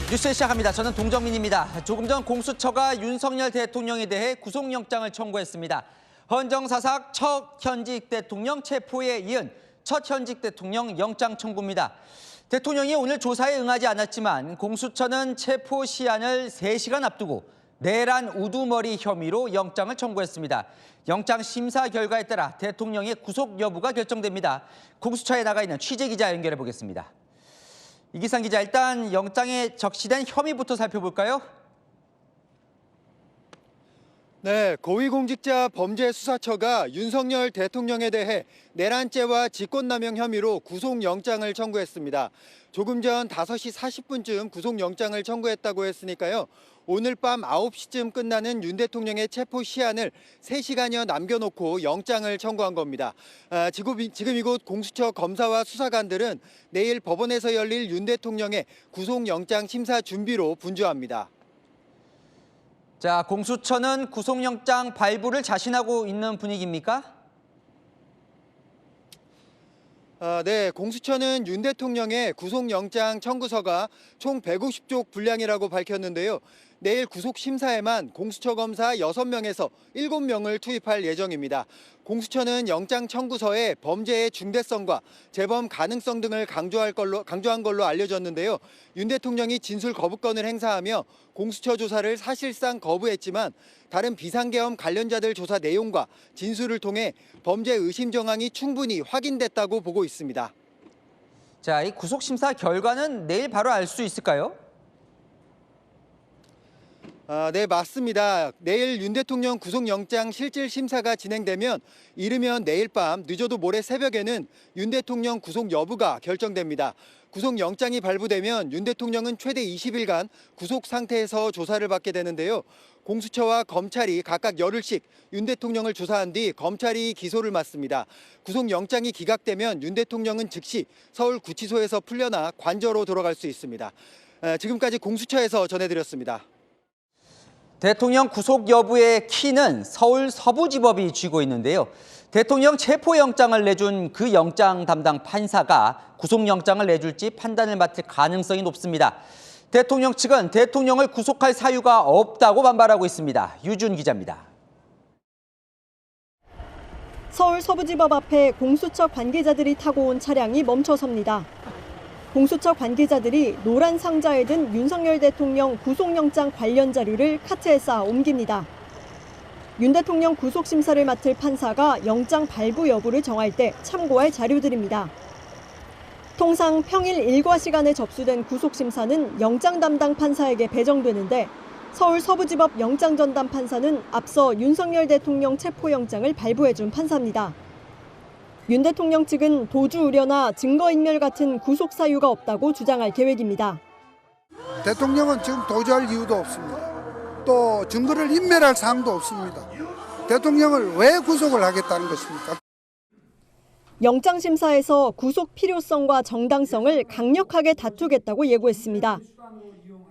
뉴스 시작합니다. 저는 동정민입니다. 조금 전 공수처가 윤석열 대통령에 대해 구속영장을 청구했습니다. 헌정사상 첫 현직 대통령 체포에 이은 첫 현직 대통령 영장 청구입니다. 대통령이 오늘 조사에 응하지 않았지만 공수처는 체포 시한을 3시간 앞두고 내란 우두머리 혐의로 영장을 청구했습니다. 영장 심사 결과에 따라 대통령의 구속 여부가 결정됩니다. 공수처에 나가 있는 취재기자 연결해 보겠습니다. 이기상 기자, 일단 영장에 적시된 혐의부터 살펴볼까요? 네, 고위공직자범죄수사처가 윤석열 대통령에 대해 내란죄와 직권남용 혐의로 구속영장을 청구했습니다. 조금 전 5시 40분쯤 구속영장을 청구했다고 했으니까요. 오늘 밤 9시쯤 끝나는 윤 대통령의 체포 시한을 3시간여 남겨놓고 영장을 청구한 겁니다. 지금 이곳 공수처 검사와 수사관들은 내일 법원에서 열릴 윤 대통령의 구속영장 심사 준비로 분주합니다. 자, 공수처는 구속영장 발부를 자신하고 있는 분위기입니까? 네, 공수처는 윤 대통령의 구속영장 청구서가 총 150쪽 분량이라고 밝혔는데요. 내일 구속심사에만 공수처 검사 6명에서 7명을 투입할 예정입니다. 공수처는 영장 청구서에 범죄의 중대성과 재범 가능성 등을 강조한 걸로 알려졌는데요. 윤 대통령이 진술 거부권을 행사하며 공수처 조사를 사실상 거부했지만 다른 비상계엄 관련자들 조사 내용과 진술을 통해 범죄 의심 정황이 충분히 확인됐다고 보고 있습니다. 자, 이 구속심사 결과는 내일 바로 알 수 있을까요? 네, 맞습니다. 내일 윤 대통령 구속영장 실질심사가 진행되면 이르면 내일 밤, 늦어도 모레 새벽에는 윤 대통령 구속 여부가 결정됩니다. 구속영장이 발부되면 윤 대통령은 최대 20일간 구속 상태에서 조사를 받게 되는데요. 공수처와 검찰이 각각 열흘씩 윤 대통령을 조사한 뒤 검찰이 기소를 맡습니다. 구속영장이 기각되면 윤 대통령은 즉시 서울구치소에서 풀려나 관저로 돌아갈 수 있습니다. 지금까지 공수처에서 전해드렸습니다. 대통령 구속 여부의 키는 서울 서부지법이 쥐고 있는데요. 대통령 체포영장을 내준 그 영장 담당 판사가 구속영장을 내줄지 판단을 맡을 가능성이 높습니다. 대통령 측은 대통령을 구속할 사유가 없다고 반발하고 있습니다. 유준 기자입니다. 서울 서부지법 앞에 공수처 관계자들이 타고 온 차량이 멈춰섭니다. 공수처 관계자들이 노란 상자에 든 윤석열 대통령 구속영장 관련 자료를 카트에 쌓아 옮깁니다. 윤 대통령 구속심사를 맡을 판사가 영장 발부 여부를 정할 때 참고할 자료들입니다. 통상 평일 일과 시간에 접수된 구속심사는 영장 담당 판사에게 배정되는데 서울 서부지법 영장전담 판사는 앞서 윤석열 대통령 체포영장을 발부해준 판사입니다. 윤 대통령 측은 도주 우려나 증거인멸 같은 구속 사유가 없다고 주장할 계획입니다. 대통령은 지금 도주할 이유도 없습니다. 또 증거를 인멸할 사항도 없습니다. 대통령을 왜 구속을 하겠다는 것입니까? 영장심사에서 구속 필요성과 정당성을 강력하게 다투겠다고 예고했습니다.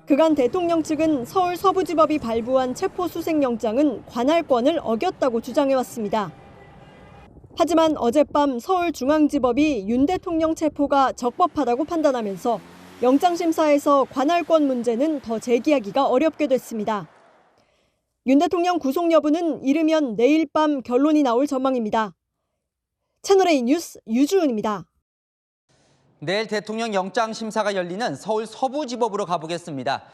그간 대통령 측은 서울 서부지법이 발부한 체포수색영장은 관할권을 어겼다고 주장해왔습니다. 하지만 어젯밤 서울중앙지법이 윤 대통령 체포가 적법하다고 판단하면서 영장심사에서 관할권 문제는 더 제기하기가 어렵게 됐습니다. 윤 대통령 구속 여부는 이르면 내일 밤 결론이 나올 전망입니다. 채널A 뉴스 유주은입니다. 내일 대통령 영장심사가 열리는 서울 서부지법으로 가보겠습니다.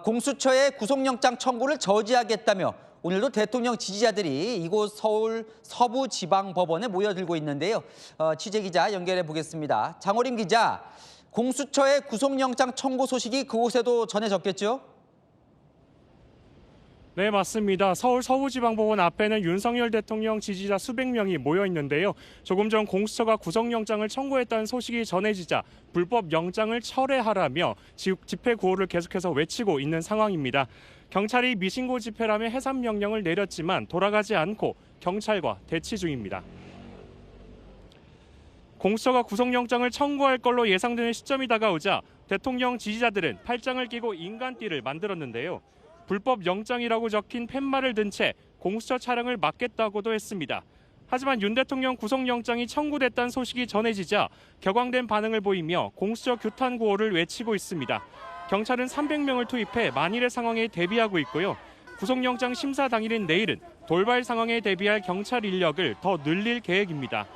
공수처의 구속영장 청구를 저지하겠다며 오늘도 대통령 지지자들이 이곳 서울 서부지방법원에 모여들고 있는데요. 취재기자 연결해 보겠습니다. 장호림 기자, 공수처의 구속영장 청구 소식이 그곳에도 전해졌겠죠? 네, 맞습니다. 서울 서부지방법원 앞에는 윤석열 대통령 지지자 수백 명이 모여 있는데요. 조금 전 공수처가 구속영장을 청구했다는 소식이 전해지자 불법 영장을 철회하라며 집회 구호를 계속해서 외치고 있는 상황입니다. 경찰이 미신고 집회라며 해산 명령을 내렸지만 돌아가지 않고 경찰과 대치 중입니다. 공수처가 구속영장을 청구할 걸로 예상되는 시점이 다가오자 대통령 지지자들은 팔짱을 끼고 인간띠를 만들었는데요. 불법 영장이라고 적힌 팻말을 든 채 공수처 차량을 막겠다고도 했습니다. 하지만 윤 대통령 구속영장이 청구됐다는 소식이 전해지자 격앙된 반응을 보이며 공수처 규탄 구호를 외치고 있습니다. 경찰은 300명을 투입해 만일의 상황에 대비하고 있고요. 구속영장 심사 당일인 내일은 돌발 상황에 대비할 경찰 인력을 더 늘릴 계획입니다.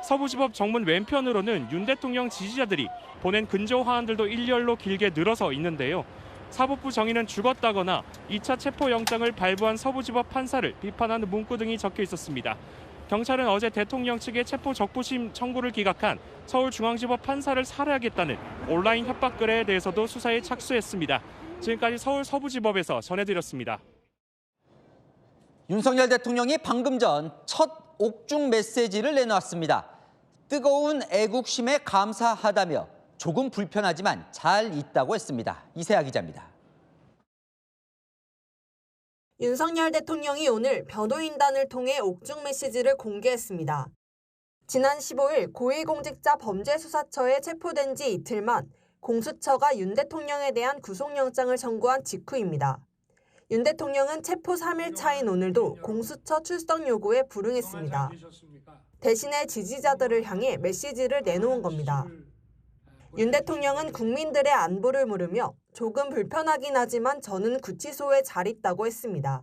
서부지법 정문 왼편으로는 윤 대통령 지지자들이 보낸 근저 화환들도 일렬로 길게 늘어서 있는데요. 사법부 정의는 죽었다거나 2차 체포영장을 발부한 서부지법 판사를 비판하는 문구 등이 적혀 있었습니다. 경찰은 어제 대통령 측의 체포 적부심 청구를 기각한 서울중앙지법 판사를 살해하겠다는 온라인 협박글에 대해서도 수사에 착수했습니다. 지금까지 서울 서부지법에서 전해드렸습니다. 윤석열 대통령이 방금 전 첫 옥중 메시지를 내놓았습니다. 뜨거운 애국심에 감사하다며 조금 불편하지만 잘 있다고 했습니다. 이세아 기자입니다. 윤석열 대통령이 오늘 변호인단을 통해 옥중 메시지를 공개했습니다. 지난 15일 고위공직자 범죄수사처에 체포된 지 이틀 만 공수처가 윤 대통령에 대한 구속영장을 청구한 직후입니다. 윤 대통령은 체포 3일 차인 오늘도 공수처 출석 요구에 불응했습니다. 대신에 지지자들을 향해 메시지를 내놓은 겁니다. 윤 대통령은 국민들의 안부를 물으며 조금 불편하긴 하지만 저는 구치소에 잘 있다고 했습니다.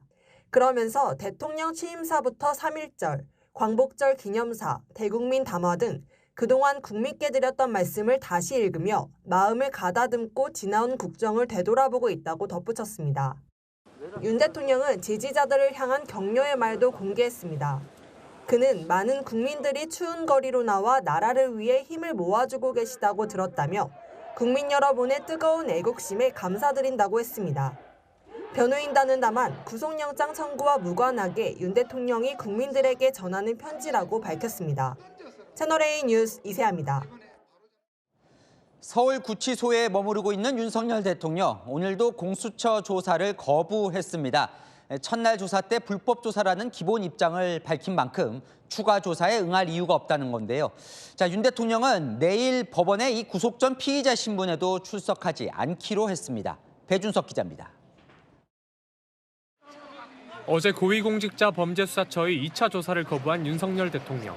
그러면서 대통령 취임사부터 3.1절, 광복절 기념사, 대국민 담화 등 그동안 국민께 드렸던 말씀을 다시 읽으며 마음을 가다듬고 지나온 국정을 되돌아보고 있다고 덧붙였습니다. 윤 대통령은 지지자들을 향한 격려의 말도 공개했습니다. 그는 많은 국민들이 추운 거리로 나와 나라를 위해 힘을 모아주고 계시다고 들었다며 국민 여러분의 뜨거운 애국심에 감사드린다고 했습니다. 변호인단은 다만 구속영장 청구와 무관하게 윤 대통령이 국민들에게 전하는 편지라고 밝혔습니다. 채널A 뉴스 이세아입니다. 서울 구치소에 머무르고 있는 윤석열 대통령, 오늘도 공수처 조사를 거부했습니다. 첫날 조사 때 불법 조사라는 기본 입장을 밝힌 만큼 추가 조사에 응할 이유가 없다는 건데요. 자, 윤 대통령은 내일 법원에 이 구속 전 피의자 신분에도 출석하지 않기로 했습니다. 배준석 기자입니다. 어제 고위공직자 범죄수사처의 2차 조사를 거부한 윤석열 대통령.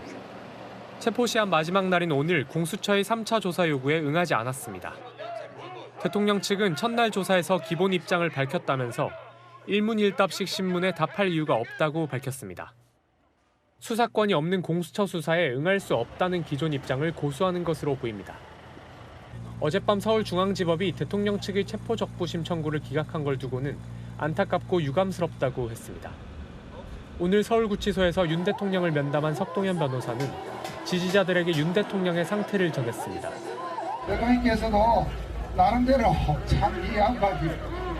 체포 시한 마지막 날인 오늘 공수처의 3차 조사 요구에 응하지 않았습니다. 대통령 측은 첫날 조사에서 기본 입장을 밝혔다면서 일문일답식 신문에 답할 이유가 없다고 밝혔습니다. 수사권이 없는 공수처 수사에 응할 수 없다는 기존 입장을 고수하는 것으로 보입니다. 어젯밤 서울중앙지법이 대통령 측의 체포적부심 청구를 기각한 걸 두고는 안타깝고 유감스럽다고 했습니다. 오늘 서울구치소에서 윤 대통령을 면담한 석동현 변호사는 지지자들에게 윤 대통령의 상태를 전했습니다. 대통령께서도 나름대로 참 이 양반이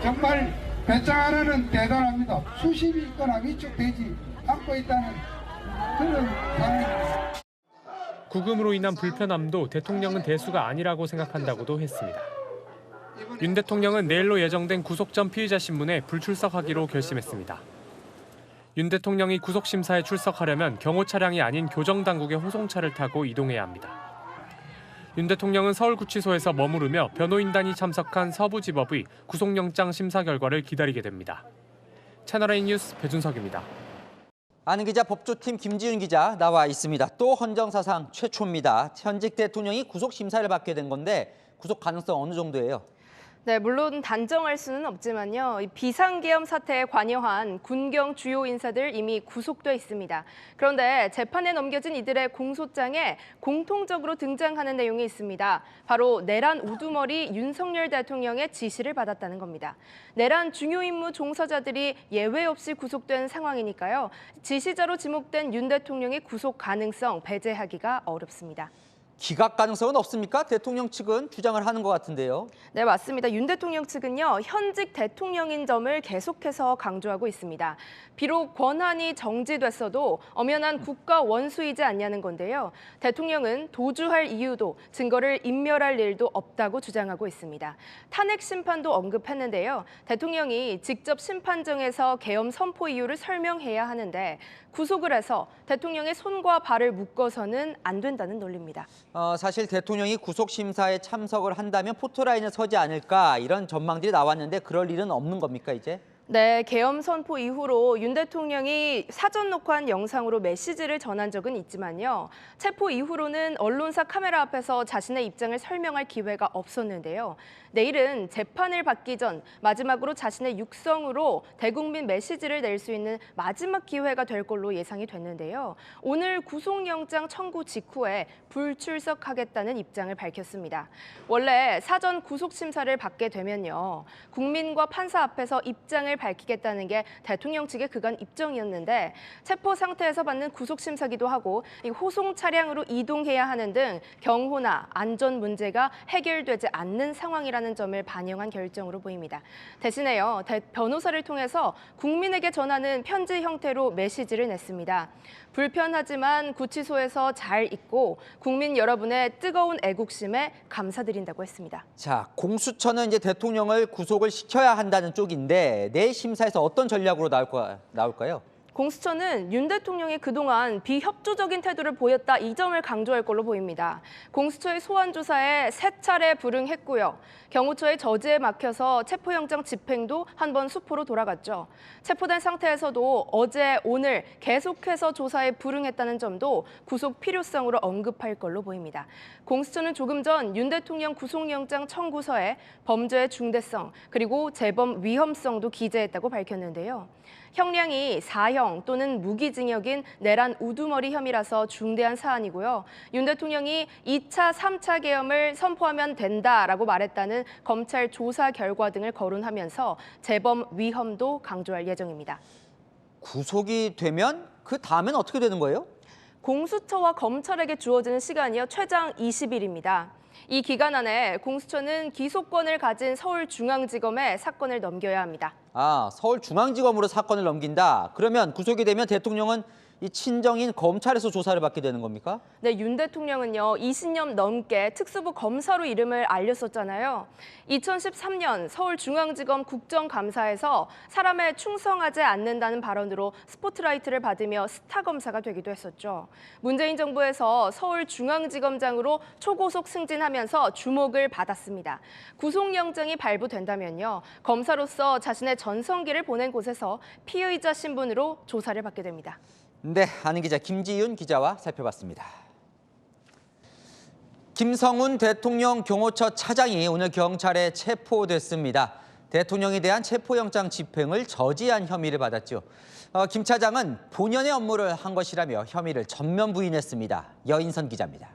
정말 배짱 하나는 대단합니다. 수십이 있거나 위축되지 않고 있다는 그런 상황입니다. 구금으로 인한 불편함도 대통령은 대수가 아니라고 생각한다고도 했습니다. 윤 대통령은 내일로 예정된 구속 전 피의자 신문에 불출석하기로 결심했습니다. 윤 대통령이 구속심사에 출석하려면 경호 차량이 아닌 교정당국의 호송차를 타고 이동해야 합니다. 윤 대통령은 서울구치소에서 머무르며 변호인단이 참석한 서부지법의 구속영장 심사 결과를 기다리게 됩니다. 채널A 뉴스 배준석입니다. 아는 기자 법조팀 김지윤 기자 나와 있습니다. 또 헌정사상 최초입니다. 현직 대통령이 구속 심사를 받게 된 건데 구속 가능성 어느 정도예요? 네, 물론 단정할 수는 없지만요. 이 비상계엄 사태에 관여한 군경 주요 인사들 이미 구속돼 있습니다. 그런데 재판에 넘겨진 이들의 공소장에 공통적으로 등장하는 내용이 있습니다. 바로 내란 우두머리 윤석열 대통령의 지시를 받았다는 겁니다. 내란 중요 임무 종사자들이 예외 없이 구속된 상황이니까요. 지시자로 지목된 윤 대통령의 구속 가능성 배제하기가 어렵습니다. 기각 가능성은 없습니까? 대통령 측은 주장을 하는 것 같은데요. 네, 맞습니다. 윤 대통령 측은요, 현직 대통령인 점을 계속해서 강조하고 있습니다. 비록 권한이 정지됐어도 엄연한 국가 원수이지 않냐는 건데요. 대통령은 도주할 이유도 증거를 인멸할 일도 없다고 주장하고 있습니다. 탄핵 심판도 언급했는데요. 대통령이 직접 심판정에서 계엄 선포 이유를 설명해야 하는데 구속을 해서 대통령의 손과 발을 묶어서는 안 된다는 논리입니다. 사실 대통령이 구속 심사에 참석을 한다면 포토라인에 서지 않을까 이런 전망들이 나왔는데 그럴 일은 없는 겁니까 이제? 네, 계엄 선포 이후로 윤 대통령이 사전 녹화한 영상으로 메시지를 전한 적은 있지만요. 체포 이후로는 언론사 카메라 앞에서 자신의 입장을 설명할 기회가 없었는데요. 내일은 재판을 받기 전 마지막으로 자신의 육성으로 대국민 메시지를 낼 수 있는 마지막 기회가 될 걸로 예상이 됐는데요. 오늘 구속영장 청구 직후에 불출석하겠다는 입장을 밝혔습니다. 원래 사전 구속심사를 받게 되면요. 국민과 판사 앞에서 입장을 밝히겠다는 게 대통령 측의 그간 입장이었는데 체포 상태에서 받는 구속심사기도 하고 호송 차량으로 이동해야 하는 등 경호나 안전 문제가 해결되지 않는 상황이라는 점을 반영한 결정으로 보입니다. 대신에요, 변호사를 통해서 국민에게 전하는 편지 형태로 메시지를 냈습니다. 불편하지만 구치소에서 잘 있고 국민 여러분의 뜨거운 애국심에 감사드린다고 했습니다. 자, 공수처는 이제 대통령을 구속을 시켜야 한다는 쪽인데 내일 심사에서 어떤 전략으로 나올까요? 공수처는 윤 대통령이 그동안 비협조적인 태도를 보였다 이 점을 강조할 걸로 보입니다. 공수처의 소환 조사에 3차례 불응했고요. 경호처의 저지에 막혀서 체포영장 집행도 한 번 수포로 돌아갔죠. 체포된 상태에서도 어제, 오늘 계속해서 조사에 불응했다는 점도 구속 필요성으로 언급할 걸로 보입니다. 공수처는 조금 전 윤 대통령 구속영장 청구서에 범죄의 중대성 그리고 재범 위험성도 기재했다고 밝혔는데요. 형량이 4형 또는 무기징역인 내란 우두머리 혐의라서 중대한 사안이고요. 윤 대통령이 2차, 3차 계엄을 선포하면 된다라고 말했다는 검찰 조사 결과 등을 거론하면서 재범 위험도 강조할 예정입니다. 구속이 되면 그 다음엔 어떻게 되는 거예요? 공수처와 검찰에게 주어지는 시간이요, 최장 20일입니다. 이 기간 안에 공수처는 기소권을 가진 서울중앙지검에 사건을 넘겨야 합니다. 아, 서울중앙지검으로 사건을 넘긴다. 그러면 구속이 되면 대통령은 이 친정인 검찰에서 조사를 받게 되는 겁니까? 네, 윤 대통령은요 20년 넘게 특수부 검사로 이름을 알렸었잖아요. 2013년 서울중앙지검 국정감사에서 사람에 충성하지 않는다는 발언으로 스포트라이트를 받으며 스타 검사가 되기도 했었죠. 문재인 정부에서 서울중앙지검장으로 초고속 승진하면서 주목을 받았습니다. 구속영장이 발부된다면요 검사로서 자신의 전성기를 보낸 곳에서 피의자 신분으로 조사를 받게 됩니다. 네, 아는 기자 김지윤 기자와 살펴봤습니다. 김성훈 대통령 경호처 차장이 오늘 경찰에 체포됐습니다. 대통령에 대한 체포영장 집행을 저지한 혐의를 받았죠. 김 차장은 본연의 업무를 한 것이라며 혐의를 전면 부인했습니다. 여인선 기자입니다.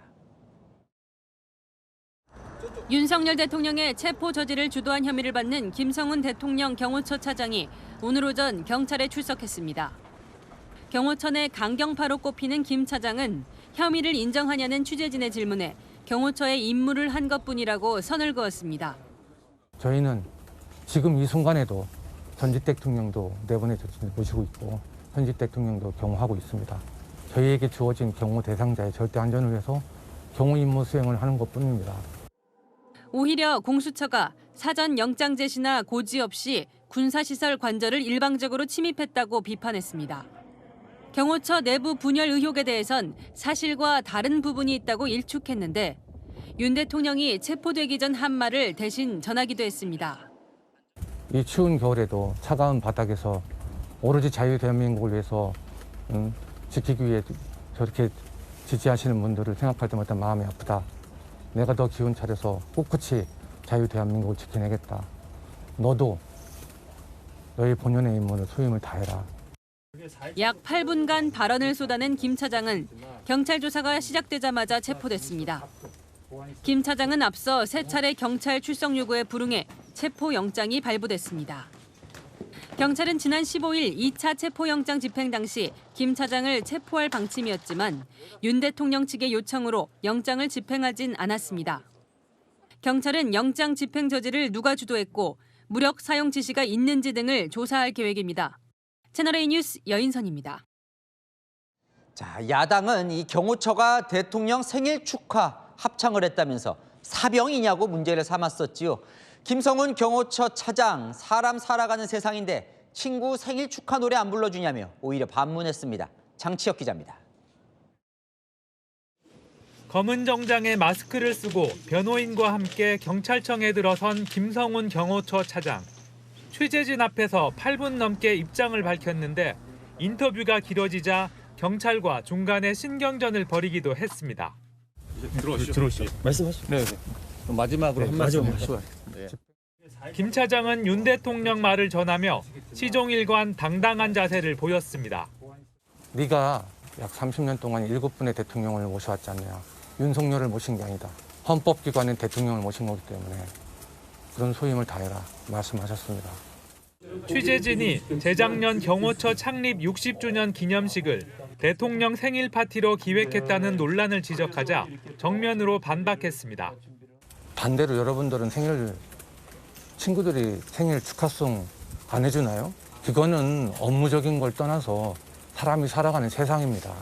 윤석열 대통령의 체포 저지를 주도한 혐의를 받는 김성훈 대통령 경호처 차장이 오늘 오전 경찰에 출석했습니다. 경호처 내 강경파로 꼽히는 김 차장은 혐의를 인정하냐는 취재진의 질문에 경호처의 임무를 한 것뿐이라고 선을 그었습니다. 저희는 지금 이 순간에도 전직 대통령도 내보내서 모시고 있고 현직 대통령도 경호하고 있습니다. 저희에게 주어진 경호 대상자의 절대 안전을 위해서 경호 임무 수행을 하는 것뿐입니다. 오히려 공수처가 사전 영장 제시나 고지 없이 군사시설 관저를 일방적으로 침입했다고 비판했습니다. 경호처 내부 분열 의혹에 대해선 사실과 다른 부분이 있다고 일축했는데 윤 대통령이 체포되기 전 한 말을 대신 전하기도 했습니다. 이 추운 겨울에도 차가운 바닥에서 오로지 자유 대한민국을 위해서 지키기 위해 저렇게 지지하시는 분들을 생각할 때마다 마음이 아프다. 내가 더 기운 차려서 꿋꿋이 자유 대한민국을 지켜내겠다. 너도 너의 본연의 임무를 소임을 다해라. 약 8분간 발언을 쏟아낸 김 차장은 경찰 조사가 시작되자마자 체포됐습니다. 김 차장은 앞서 3차례 경찰 출석 요구에 불응해 체포영장이 발부됐습니다. 경찰은 지난 15일 2차 체포영장 집행 당시 김 차장을 체포할 방침이었지만 윤 대통령 측의 요청으로 영장을 집행하진 않았습니다. 경찰은 영장 집행 저지를 누가 주도했고 무력 사용 지시가 있는지 등을 조사할 계획입니다. 채널A 뉴스 여인선입니다. 자, 야당은 이 경호처가 대통령 생일 축하 합창을 했다면서 사병이냐고 문제를 삼았었지요. 김성훈 경호처 차장, 사람 살아가는 세상인데 친구 생일 축하 노래 안 불러주냐며 오히려 반문했습니다. 장치혁 기자입니다. 검은 정장에 마스크를 쓰고 변호인과 함께 경찰청에 들어선 김성훈 경호처 차장. 취재진 앞에서 8분 넘게 입장을 밝혔는데 인터뷰가 길어지자 경찰과 중간에 신경전을 벌이기도 했습니다. 들어오시죠. 말씀하시죠. 네. 마지막으로 한 말씀 하시죠. 김 차장은 윤 대통령 말을 전하며 시종일관 당당한 자세를 보였습니다. 네가 약 30년 동안 7분의 대통령을 모셔왔지 않냐. 윤석열을 모신 게 아니다. 헌법기관인 대통령을 모신 거기 때문에 그런 소임을 다해라 말씀하셨습니다. 취재진이 재작년 경호처 창립 60주년 기념식을 대통령 생일 파티로 기획했다는 논란을 지적하자 정면으로 반박했습니다. 반대로 여러분들은 친구들이 생일 축하송 안 해주나요? 그거는 업무적인 걸 떠나서 사람이 살아가는 세상입니다.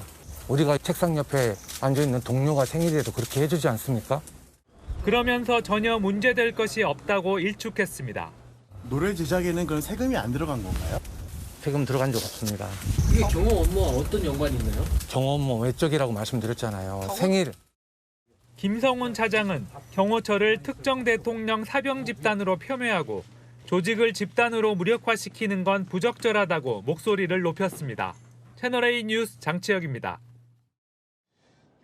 우리가 책상 옆에 앉아있는 동료가 생일에도 그렇게 해주지 않습니까? 그러면서 전혀 문제될 것이 없다고 일축했습니다. 노래 제작에는 그런 세금이 안 들어간 건가요? 세금 들어간 적 없습니다. 이게 경호 업무와 어떤 연관이 있나요? 경호 업무 외적이라고 말씀드렸잖아요. 생일. 김성훈 차장은 경호처를 특정 대통령 사병 집단으로 폄훼하고 조직을 집단으로 무력화시키는 건 부적절하다고 목소리를 높였습니다. 채널A 뉴스 장치혁입니다.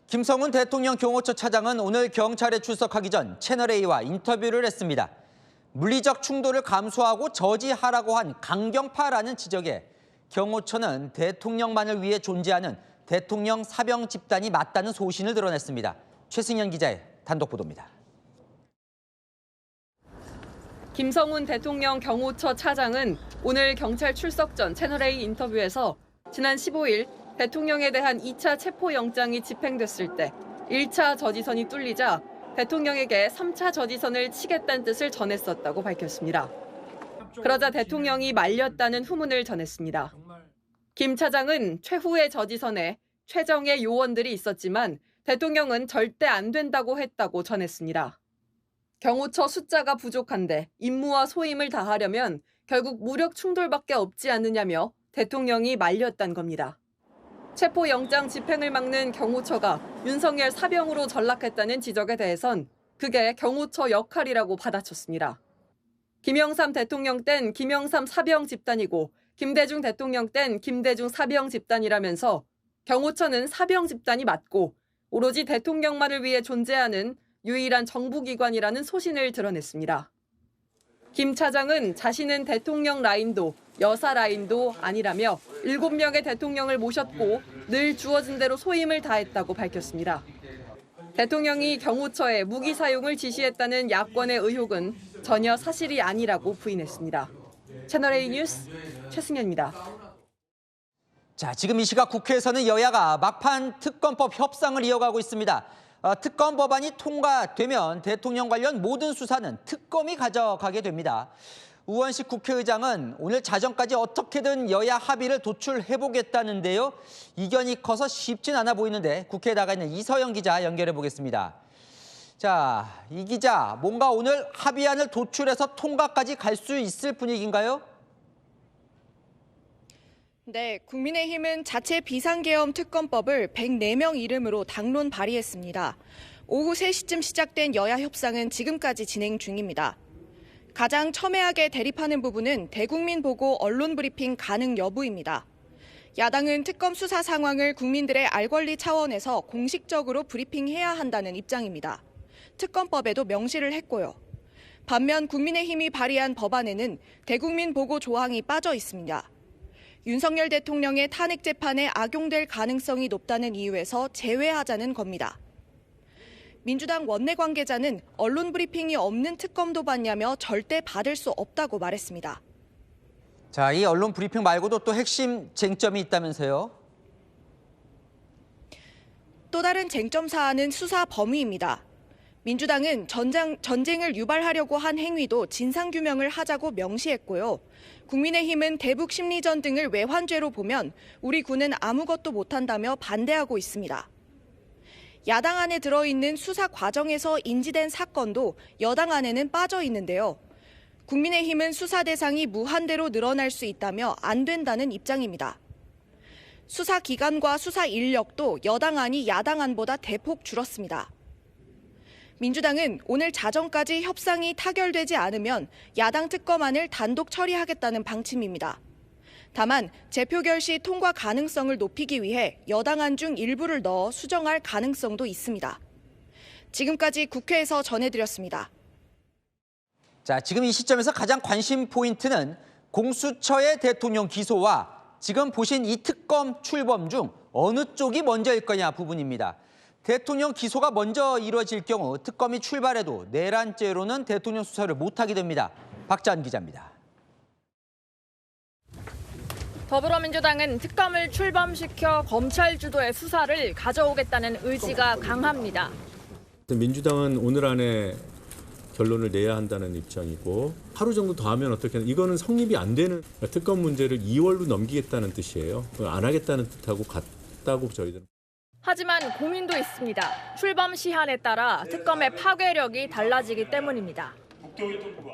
김성훈 대통령 경호처 차장은 오늘 경찰에 출석하기 전 채널A와 인터뷰를 했습니다. 물리적 충돌을 감수하고 저지하라고 한 강경파라는 지적에 경호처는 대통령만을 위해 존재하는 대통령 사병 집단이 맞다는 소신을 드러냈습니다. 최승현 기자의 단독 보도입니다. 김성훈 대통령 경호처 차장은 오늘 경찰 출석 전 채널A 인터뷰에서 지난 15일 대통령에 대한 2차 체포영장이 집행됐을 때 1차 저지선이 뚫리자 대통령에게 3차 저지선을 치겠다는 뜻을 전했었다고 밝혔습니다. 그러자 대통령이 말렸다는 후문을 전했습니다. 김 차장은 최후의 저지선에 최정예 요원들이 있었지만 대통령은 절대 안 된다고 했다고 전했습니다. 경호처 숫자가 부족한데 임무와 소임을 다하려면 결국 무력 충돌밖에 없지 않느냐며 대통령이 말렸단 겁니다. 체포영장 집행을 막는 경호처가 윤석열 사병으로 전락했다는 지적에 대해선 그게 경호처 역할이라고 받아쳤습니다. 김영삼 대통령 땐 김영삼 사병 집단이고 김대중 대통령 땐 김대중 사병 집단이라면서 경호처는 사병 집단이 맞고 오로지 대통령만을 위해 존재하는 유일한 정부기관이라는 소신을 드러냈습니다. 김 차장은 자신은 대통령 라인도 여사 라인도 아니라며 7명의 대통령을 모셨고 늘 주어진 대로 소임을 다했다고 밝혔습니다. 대통령이 경호처에 무기 사용을 지시했다는 야권의 의혹은 전혀 사실이 아니라고 부인했습니다. 채널A 뉴스 최승현입니다. 자, 지금 이 시각 국회에서는 여야가 막판 특검법 협상을 이어가고 있습니다. 특검 법안이 통과되면 대통령 관련 모든 수사는 특검이 가져가게 됩니다. 우원식 국회의장은 오늘 자정까지 어떻게든 여야 합의를 도출해보겠다는데요. 이견이 커서 쉽진 않아 보이는데 국회에 나가 있는 이서영 기자 연결해 보겠습니다. 자, 이 기자, 뭔가 오늘 합의안을 도출해서 통과까지 갈 수 있을 분위기인가요? 네, 국민의힘은 자체 비상계엄 특검법을 104명 이름으로 당론 발의했습니다. 오후 3시쯤 시작된 여야 협상은 지금까지 진행 중입니다. 가장 첨예하게 대립하는 부분은 대국민 보고 언론 브리핑 가능 여부입니다. 야당은 특검 수사 상황을 국민들의 알 권리 차원에서 공식적으로 브리핑해야 한다는 입장입니다. 특검법에도 명시를 했고요. 반면 국민의힘이 발의한 법안에는 대국민 보고 조항이 빠져 있습니다. 윤석열 대통령의 탄핵 재판에 악용될 가능성이 높다는 이유에서 제외하자는 겁니다. 민주당 원내 관계자는 언론 브리핑이 없는 특검도 받냐며 절대 받을 수 없다고 말했습니다. 자, 이 언론 브리핑 말고도 또 핵심 쟁점이 있다면서요? 또 다른 쟁점 사안은 수사 범위입니다. 민주당은 전쟁을 유발하려고 한 행위도 진상규명을 하자고 명시했고요. 국민의힘은 대북 심리전 등을 외환죄로 보면 우리 군은 아무것도 못한다며 반대하고 있습니다. 야당 안에 들어있는 수사 과정에서 인지된 사건도 여당 안에는 빠져 있는데요. 국민의힘은 수사 대상이 무한대로 늘어날 수 있다며 안 된다는 입장입니다. 수사 기간과 수사 인력도 여당 안이 야당 안보다 대폭 줄었습니다. 민주당은 오늘 자정까지 협상이 타결되지 않으면 야당 특검안을 단독 처리하겠다는 방침입니다. 다만 재표결 시 통과 가능성을 높이기 위해 여당안 중 일부를 넣어 수정할 가능성도 있습니다. 지금까지 국회에서 전해드렸습니다. 자, 지금 이 시점에서 가장 관심 포인트는 공수처의 대통령 기소와 지금 보신 이 특검 출범 중 어느 쪽이 먼저일 거냐 부분입니다. 대통령 기소가 먼저 이루어질 경우 특검이 출발해도 내란죄로는 대통령 수사를 못하게 됩니다. 박자한 기자입니다. 더불어민주당은 특검을 출범시켜 검찰 주도의 수사를 가져오겠다는 의지가 강합니다. 민주당은 오늘 안에 결론을 내야 한다는 입장이고 하루 정도 더 하면 어떻게 하나 이거는 성립이 안 되는 특검 문제를 2월로 넘기겠다는 뜻이에요. 안 하겠다는 뜻하고 같다고 저희들은. 하지만 고민도 있습니다. 출범 시한에 따라 특검의 파괴력이 달라지기 때문입니다.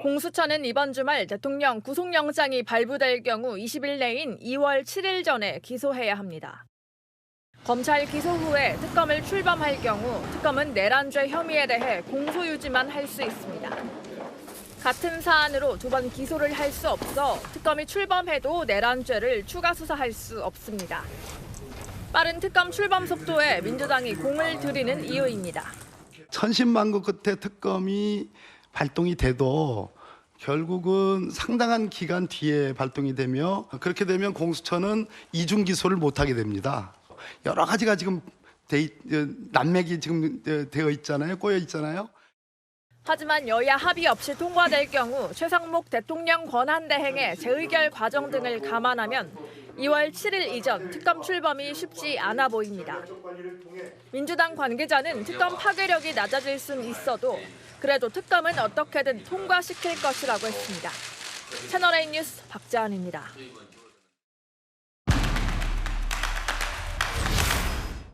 공수처는 이번 주말 대통령 구속영장이 발부될 경우 20일 내인 2월 7일 전에 기소해야 합니다. 검찰 기소 후에 특검을 출범할 경우 특검은 내란죄 혐의에 대해 공소유지만 할 수 있습니다. 같은 사안으로 두 번 기소를 할 수 없어 특검이 출범해도 내란죄를 추가 수사할 수 없습니다. 빠른 특검 출범 속도에 민주당이 공을 들이는 이유입니다. 천신만고 끝에 특검이 발동이 돼도 결국은 상당한 기간 뒤에 발동이 되며 그렇게 되면 공수처는 이중 기소를 못하게 됩니다. 여러 가지가 지금 난맥이 지금 되어 있잖아요. 꼬여 있잖아요. 하지만 여야 합의 없이 통과될 경우 최상목 대통령 권한대행의 재의결 과정 등을 감안하면 2월 7일 이전 특검 출범이 쉽지 않아 보입니다. 민주당 관계자는 특검 파괴력이 낮아질 수는 있어도 그래도 특검은 어떻게든 통과시킬 것이라고 했습니다. 채널A 뉴스 박자한입니다.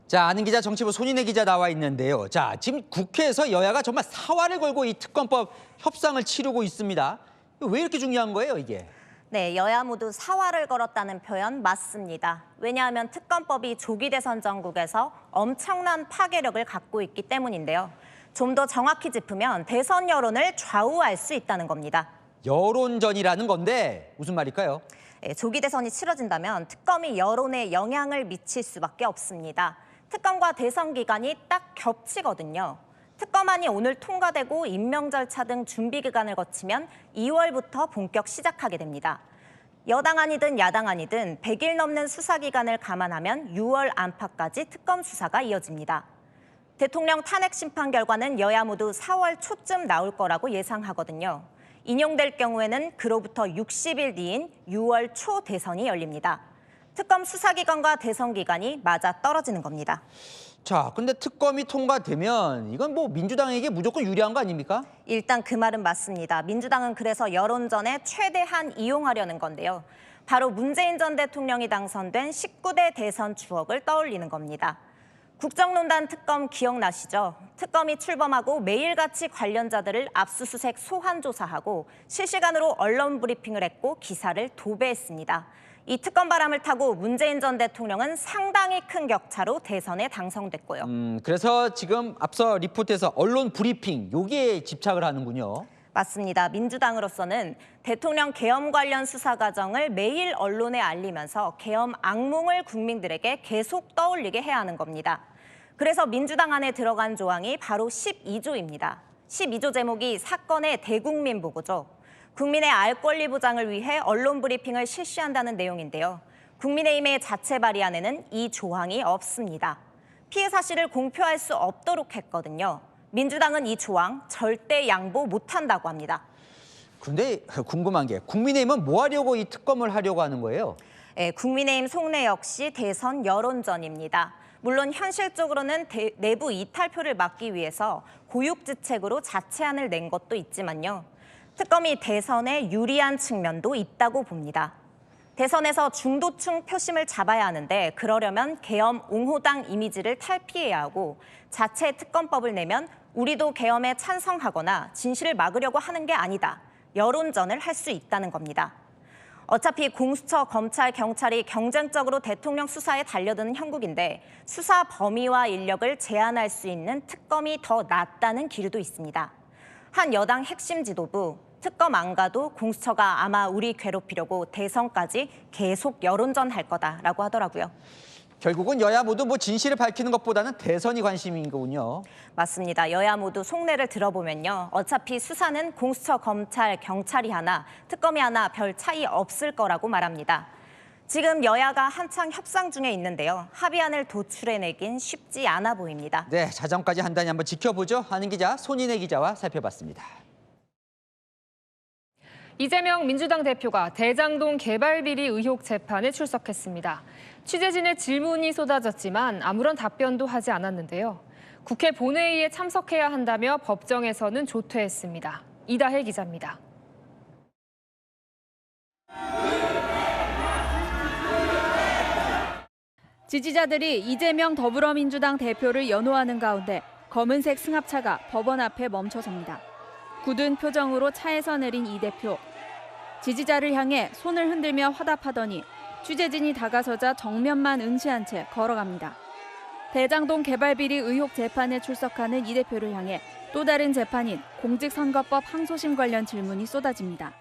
자, 아는 기자 정치부 손인혜 기자 나와 있는데요. 자, 지금 국회에서 여야가 정말 사활을 걸고 이 특검법 협상을 치르고 있습니다. 왜 이렇게 중요한 거예요, 이게? 네, 여야 모두 사활을 걸었다는 표현 맞습니다. 왜냐하면 특검법이 조기 대선 전국에서 엄청난 파괴력을 갖고 있기 때문인데요. 좀 더 정확히 짚으면 대선 여론을 좌우할 수 있다는 겁니다. 여론전이라는 건데 무슨 말일까요? 네, 조기 대선이 치러진다면 특검이 여론에 영향을 미칠 수밖에 없습니다. 특검과 대선 기간이 딱 겹치거든요. 특검안이 오늘 통과되고 임명 절차 등 준비 기간을 거치면 2월부터 본격 시작하게 됩니다. 여당안이든 야당안이든 100일 넘는 수사 기간을 감안하면 6월 안팎까지 특검 수사가 이어집니다. 대통령 탄핵 심판 결과는 여야 모두 4월 초쯤 나올 거라고 예상하거든요. 인용될 경우에는 그로부터 60일 뒤인 6월 초 대선이 열립니다. 특검 수사 기간과 대선 기간이 맞아 떨어지는 겁니다. 자, 근데 특검이 통과되면 이건 뭐 민주당에게 무조건 유리한 거 아닙니까? 일단 그 말은 맞습니다. 민주당은 그래서 여론전에 최대한 이용하려는 건데요. 바로 문재인 전 대통령이 당선된 19대 대선 추억을 떠올리는 겁니다. 국정농단 특검 기억나시죠? 특검이 출범하고 매일같이 관련자들을 압수수색 소환 조사하고 실시간으로 언론 브리핑을 했고 기사를 도배했습니다. 이 특검 바람을 타고 문재인 전 대통령은 상당히 큰 격차로 대선에 당선됐고요. 그래서 지금 앞서 리포트에서 언론 브리핑, 여기에 집착을 하는군요. 맞습니다. 민주당으로서는 대통령 계엄 관련 수사 과정을 매일 언론에 알리면서 계엄 악몽을 국민들에게 계속 떠올리게 해야 하는 겁니다. 그래서 민주당 안에 들어간 조항이 바로 12조입니다. 12조 제목이 사건의 대국민 보고죠. 국민의 알 권리 보장을 위해 언론 브리핑을 실시한다는 내용인데요. 국민의힘의 자체 발의안에는 이 조항이 없습니다. 피해 사실을 공표할 수 없도록 했거든요. 민주당은 이 조항 절대 양보 못한다고 합니다. 근데 궁금한 게 국민의힘은 뭐 하려고 이 특검을 하려고 하는 거예요? 네, 국민의힘 속내 역시 대선 여론전입니다. 물론 현실적으로는 내부 이탈표를 막기 위해서 고육지책으로 자체안을 낸 것도 있지만요. 특검이 대선에 유리한 측면도 있다고 봅니다. 대선에서 중도층 표심을 잡아야 하는데 그러려면 계엄 옹호당 이미지를 탈피해야 하고 자체 특검법을 내면 우리도 계엄에 찬성하거나 진실을 막으려고 하는 게 아니다. 여론전을 할 수 있다는 겁니다. 어차피 공수처, 검찰, 경찰이 경쟁적으로 대통령 수사에 달려드는 형국인데 수사 범위와 인력을 제한할 수 있는 특검이 더 낫다는 기류도 있습니다. 한 여당 핵심 지도부, 특검 안 가도 공수처가 아마 우리 괴롭히려고 대선까지 계속 여론전 할 거다라고 하더라고요. 결국은 여야 모두 진실을 밝히는 것보다는 대선이 관심인 거군요. 맞습니다. 여야 모두 속내를 들어보면요. 어차피 수사는 공수처, 검찰, 경찰이 하나, 특검이 하나 별 차이 없을 거라고 말합니다. 지금 여야가 한창 협상 중에 있는데요. 합의안을 도출해내긴 쉽지 않아 보입니다. 네, 자정까지 한다니 한번 지켜보죠. 하는 기자 손인혜 기자와 살펴봤습니다. 이재명 민주당 대표가 대장동 개발 비리 의혹 재판에 출석했습니다. 취재진의 질문이 쏟아졌지만 아무런 답변도 하지 않았는데요. 국회 본회의에 참석해야 한다며 법정에서는 조퇴했습니다. 이다혜 기자입니다. 지지자들이 이재명 더불어민주당 대표를 연호하는 가운데 검은색 승합차가 법원 앞에 멈춰섭니다. 굳은 표정으로 차에서 내린 이 대표. 지지자를 향해 손을 흔들며 화답하더니 취재진이 다가서자 정면만 응시한 채 걸어갑니다. 대장동 개발 비리 의혹 재판에 출석하는 이 대표를 향해 또 다른 재판인 공직선거법 항소심 관련 질문이 쏟아집니다.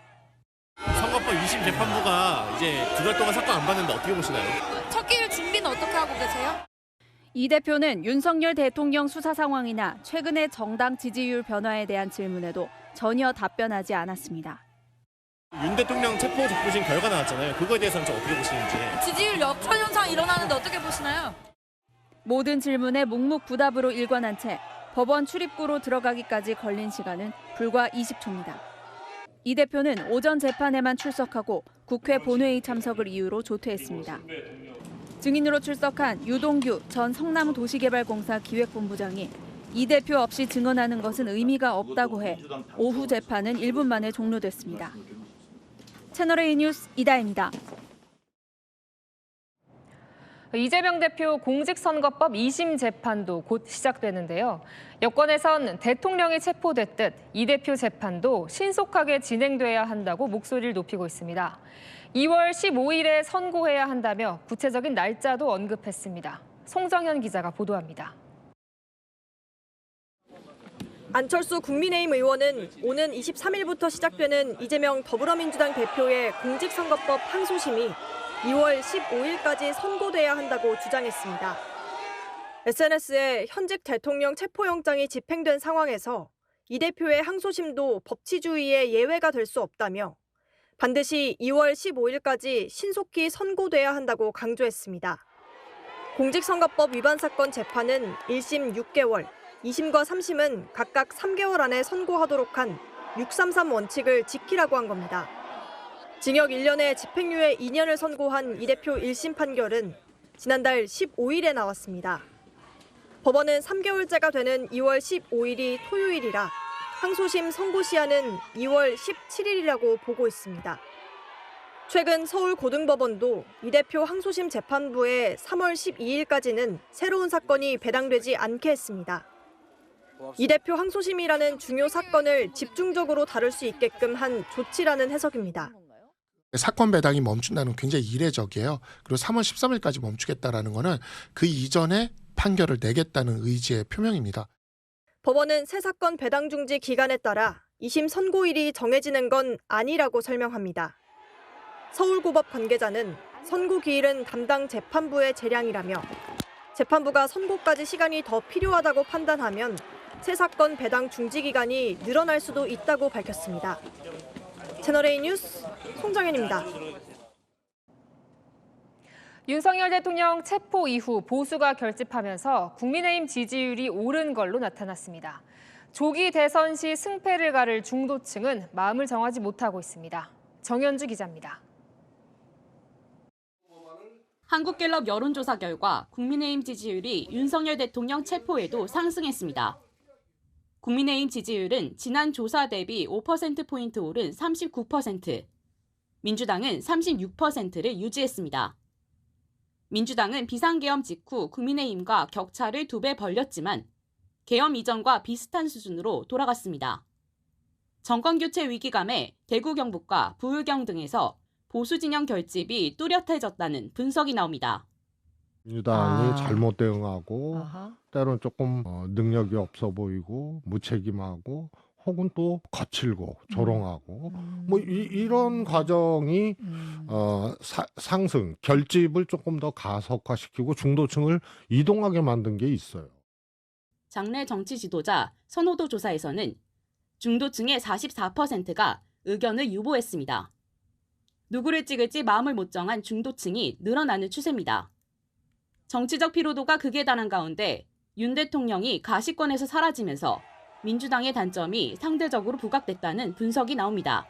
선거법 2심 재판부가 이제 2달 동안 사건 안 받는데 어떻게 보시나요? 첫 기회 준비는 어떻게 하고 계세요? 이 대표는 윤석열 대통령 수사 상황이나 최근의 정당 지지율 변화에 대한 질문에도 전혀 답변하지 않았습니다. 윤 대통령 체포 적부심 결과 나왔잖아요. 그거에 대해서는 좀 어떻게 보시는지. 지지율 역전 현상 일어나는데 어떻게 보시나요? 모든 질문에 묵묵부답으로 일관한 채 법원 출입구로 들어가기까지 걸린 시간은 불과 20초입니다. 이 대표는 오전 재판에만 출석하고 국회 본회의 참석을 이유로 조퇴했습니다. 증인으로 출석한 유동규 전 성남도시개발공사 기획본부장이 이 대표 없이 증언하는 것은 의미가 없다고 해 오후 재판은 1분 만에 종료됐습니다. 채널A 뉴스 이다혜입니다. 이재명 대표 공직선거법 2심 재판도 곧 시작되는데요. 여권에선 대통령이 체포됐듯 이 대표 재판도 신속하게 진행돼야 한다고 목소리를 높이고 있습니다. 2월 15일에 선고해야 한다며 구체적인 날짜도 언급했습니다. 송정현 기자가 보도합니다. 안철수 국민의힘 의원은 오는 23일부터 시작되는 이재명 더불어민주당 대표의 공직선거법 항소심이 2월 15일까지 선고돼야 한다고 주장했습니다. SNS에 현직 대통령 체포영장이 집행된 상황에서 이 대표의 항소심도 법치주의의 예외가 될 수 없다며 반드시 2월 15일까지 신속히 선고돼야 한다고 강조했습니다. 공직선거법 위반 사건 재판은 1심 6개월, 2심과 3심은 각각 3개월 안에 선고하도록 한 633 원칙을 지키라고 한 겁니다. 징역 1년에 집행유예 2년을 선고한 이 대표 1심 판결은 지난달 15일에 나왔습니다. 법원은 3개월째가 되는 2월 15일이 토요일이라 항소심 선고 시한은 2월 17일이라고 보고 있습니다. 최근 서울고등법원도 이 대표 항소심 재판부에 3월 12일까지는 새로운 사건이 배당되지 않게 했습니다. 이 대표 항소심이라는 중요 사건을 집중적으로 다룰 수 있게끔 한 조치라는 해석입니다. 사건 배당이 멈춘다는 건 굉장히 이례적이에요. 그리고 3월 13일까지 멈추겠다라는 거는 그 이전에 판결을 내겠다는 의지의 표명입니다. 법원은 새 사건 배당 중지 기간에 따라 2심 선고일이 정해지는 건 아니라고 설명합니다. 서울고법 관계자는 선고 기일은 담당 재판부의 재량이라며 재판부가 선고까지 시간이 더 필요하다고 판단하면 새 사건 배당 중지 기간이 늘어날 수도 있다고 밝혔습니다. 채널A 뉴스 송정현입니다. 윤석열 대통령 체포 이후 보수가 결집하면서 국민의힘 지지율이 오른 걸로 나타났습니다. 조기 대선 시 승패를 가를 중도층은 마음을 정하지 못하고 있습니다. 정현주 기자입니다. 한국갤럽 여론조사 결과 국민의힘 지지율이 윤석열 대통령 체포에도 상승했습니다. 국민의힘 지지율은 지난 조사 대비 5%포인트 오른 39%, 민주당은 36%를 유지했습니다. 민주당은 비상계엄 직후 국민의힘과 격차를 2배 벌렸지만 계엄 이전과 비슷한 수준으로 돌아갔습니다. 정권교체 위기감에 대구 경북과 부울경 등에서 보수 진영 결집이 뚜렷해졌다는 분석이 나옵니다. 민주당이 잘못 대응하고 때로는 조금 능력이 없어 보이고 무책임하고 혹은 또 거칠고 조롱하고 뭐 이런 과정이 상승, 결집을 조금 더 가속화시키고 중도층을 이동하게 만든 게 있어요. 장래 정치 지도자 선호도 조사에서는 중도층의 44%가 의견을 유보했습니다. 누구를 찍을지 마음을 못 정한 중도층이 늘어나는 추세입니다. 정치적 피로도가 극에 달한 가운데 윤 대통령이 가시권에서 사라지면서 민주당의 단점이 상대적으로 부각됐다는 분석이 나옵니다.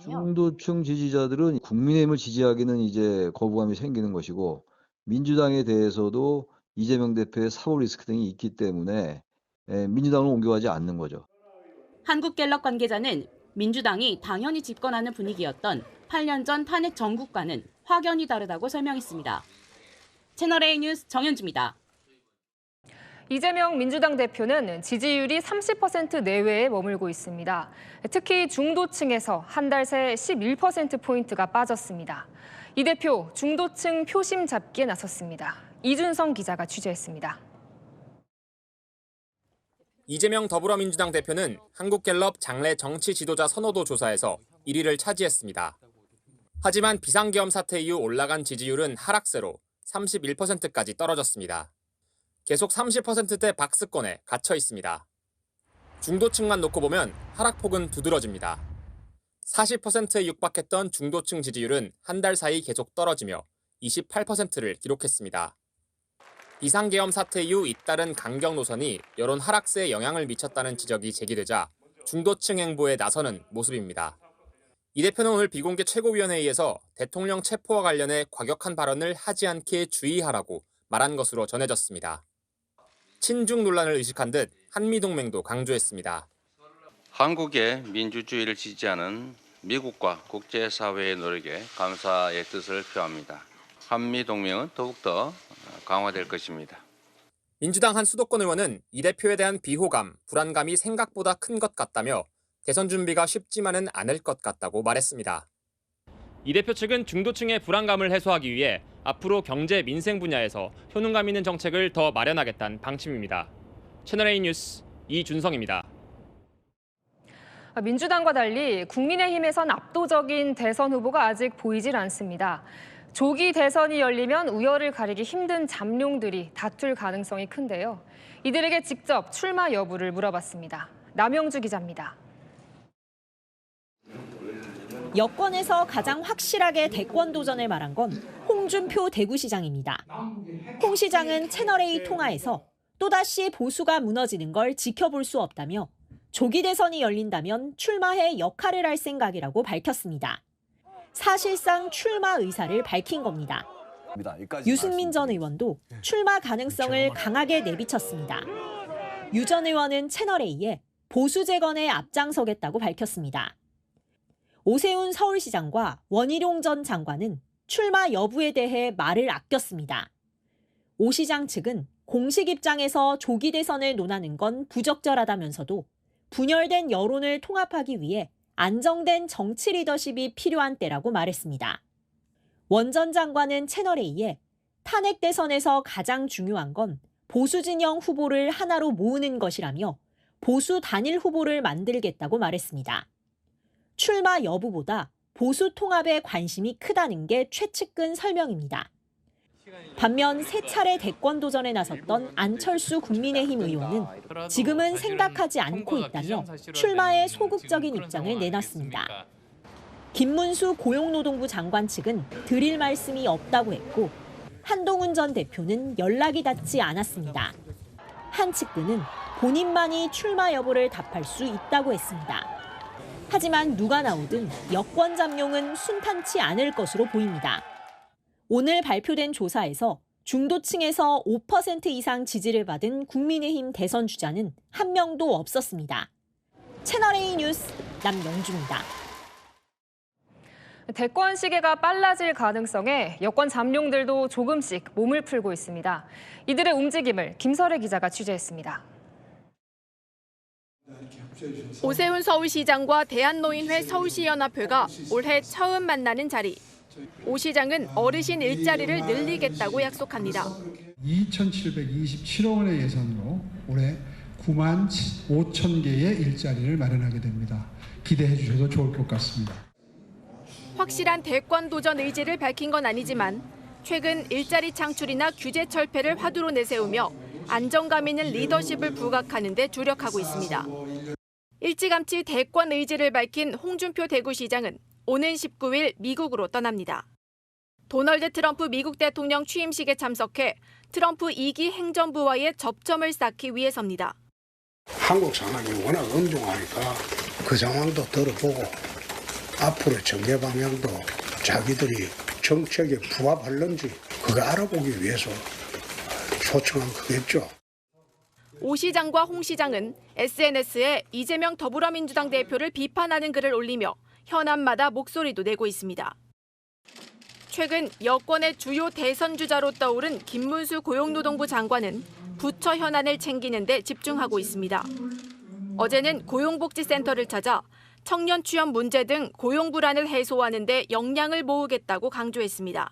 중도층 지지자들은 국민의힘을 지지하기는 이제 거부감이 생기는 것이고 민주당에 대해서도 이재명 대표의 사법 리스크 등이 있기 때문에 민주당으로 옮겨가지 않는 거죠. 한국갤럽 관계자는 민주당이 당연히 집권하는 분위기였던 8년 전 탄핵 전국과는 확연히 다르다고 설명했습니다. 채널A 뉴스 정현주입니다. 이재명 민주당 대표는 지지율이 30% 내외에 머물고 있습니다. 특히 중도층에서 한 달 새 11%포인트가 빠졌습니다. 이 대표 중도층 표심 잡기에 나섰습니다. 이준성 기자가 취재했습니다. 이재명 더불어민주당 대표는 한국갤럽 장래 정치 지도자 선호도 조사에서 1위를 차지했습니다. 하지만 비상계엄 사태 이후 올라간 지지율은 하락세로 31%까지 떨어졌습니다. 계속 30%대 박스권에 갇혀 있습니다. 중도층만 놓고 보면 하락폭은 두드러집니다. 40%에 육박했던 중도층 지지율은 한 달 사이 계속 떨어지며 28%를 기록했습니다. 비상계엄 사태 이후 잇따른 강경 노선이 여론 하락세에 영향을 미쳤다는 지적이 제기되자 중도층 행보에 나서는 모습입니다. 이 대표는 오늘 비공개 최고위원회의에서 대통령 체포와 관련해 과격한 발언을 하지 않게 주의하라고 말한 것으로 전해졌습니다. 친중 논란을 의식한 듯 한미동맹도 강조했습니다. 한국의 민주주의를 지지하는 미국과 국제사회의 노력에 감사의 뜻을 표합니다. 한미동맹은 더욱더 강화될 것입니다. 민주당 한 수도권 의원은 이 대표에 대한 비호감, 불안감이 생각보다 큰 것 같다며 대선 준비가 쉽지만은 않을 것 같다고 말했습니다. 이 대표 측은 중도층의 불안감을 해소하기 위해 앞으로 경제, 민생 분야에서 효능감 있는 정책을 더 마련하겠다는 방침입니다. 채널A 뉴스 이준성입니다. 민주당과 달리 국민의힘에선 압도적인 대선 후보가 아직 보이질 않습니다. 조기 대선이 열리면 우열을 가리기 힘든 잠룡들이 다툴 가능성이 큰데요. 이들에게 직접 출마 여부를 물어봤습니다. 남영주 기자입니다. 여권에서 가장 확실하게 대권 도전을 말한 건 홍준표 대구시장입니다. 홍 시장은 채널A 통화에서 또다시 보수가 무너지는 걸 지켜볼 수 없다며 조기 대선이 열린다면 출마해 역할을 할 생각이라고 밝혔습니다. 사실상 출마 의사를 밝힌 겁니다. 유승민 전 의원도 출마 가능성을 강하게 내비쳤습니다. 유 전 의원은 채널A에 보수 재건에 앞장서겠다고 밝혔습니다. 오세훈 서울시장과 원희룡 전 장관은 출마 여부에 대해 말을 아꼈습니다. 오 시장 측은 공식 입장에서 조기 대선을 논하는 건 부적절하다면서도 분열된 여론을 통합하기 위해 안정된 정치 리더십이 필요한 때라고 말했습니다. 원 전 장관은 채널A에 탄핵 대선에서 가장 중요한 건 보수 진영 후보를 하나로 모으는 것이라며 보수 단일 후보를 만들겠다고 말했습니다. 출마 여부보다 보수 통합에 관심이 크다는 게 최측근 설명입니다. 반면 세 차례 대권 도전에 나섰던 안철수 국민의힘 의원은 지금은 생각하지 않고 있다며 출마에 소극적인 입장을 내놨습니다. 김문수 고용노동부 장관 측은 드릴 말씀이 없다고 했고 한동훈 전 대표는 연락이 닿지 않았습니다. 한 측근은 본인만이 출마 여부를 답할 수 있다고 했습니다. 하지만 누가 나오든 여권 잠룡은 순탄치 않을 것으로 보입니다. 오늘 발표된 조사에서 중도층에서 5% 이상 지지를 받은 국민의힘 대선 주자는 한 명도 없었습니다. 채널A 뉴스 남영주입니다. 대권 시기가 빨라질 가능성에 여권 잠룡들도 조금씩 몸을 풀고 있습니다. 이들의 움직임을 김설혜 기자가 취재했습니다. 오세훈 서울시장과 대한노인회 서울시연합회가 올해 처음 만나는 자리. 오 시장은 어르신 일자리를 늘리겠다고 약속합니다. 2,727억 원의 예산으로 올해 9만 5천 개의 일자리를 마련하게 됩니다. 기대해 주셔도 좋을 것 같습니다. 확실한 대권 도전 의지를 밝힌 건 아니지만 최근 일자리 창출이나 규제 철폐를 화두로 내세우며 안정감 있는 리더십을 부각하는 데 주력하고 있습니다. 일찌감치 대권 의지를 밝힌 홍준표 대구시장은 오는 19일 미국으로 떠납니다. 도널드 트럼프 미국 대통령 취임식에 참석해 트럼프 2기 행정부와의 접점을 쌓기 위해서입니다. 한국 상황이 워낙 엄중하니까 그 상황도 들어보고 앞으로 전개 방향도 자기들이 정책에 부합할는지 그거 알아보기 위해서 초청한 거겠죠. 오 시장과 홍 시장은 SNS에 이재명 더불어민주당 대표를 비판하는 글을 올리며 현안마다 목소리도 내고 있습니다. 최근 여권의 주요 대선 주자로 떠오른 김문수 고용노동부 장관은 부처 현안을 챙기는 데 집중하고 있습니다. 어제는 고용복지센터를 찾아 청년 취업 문제 등 고용 불안을 해소하는 데 역량을 모으겠다고 강조했습니다.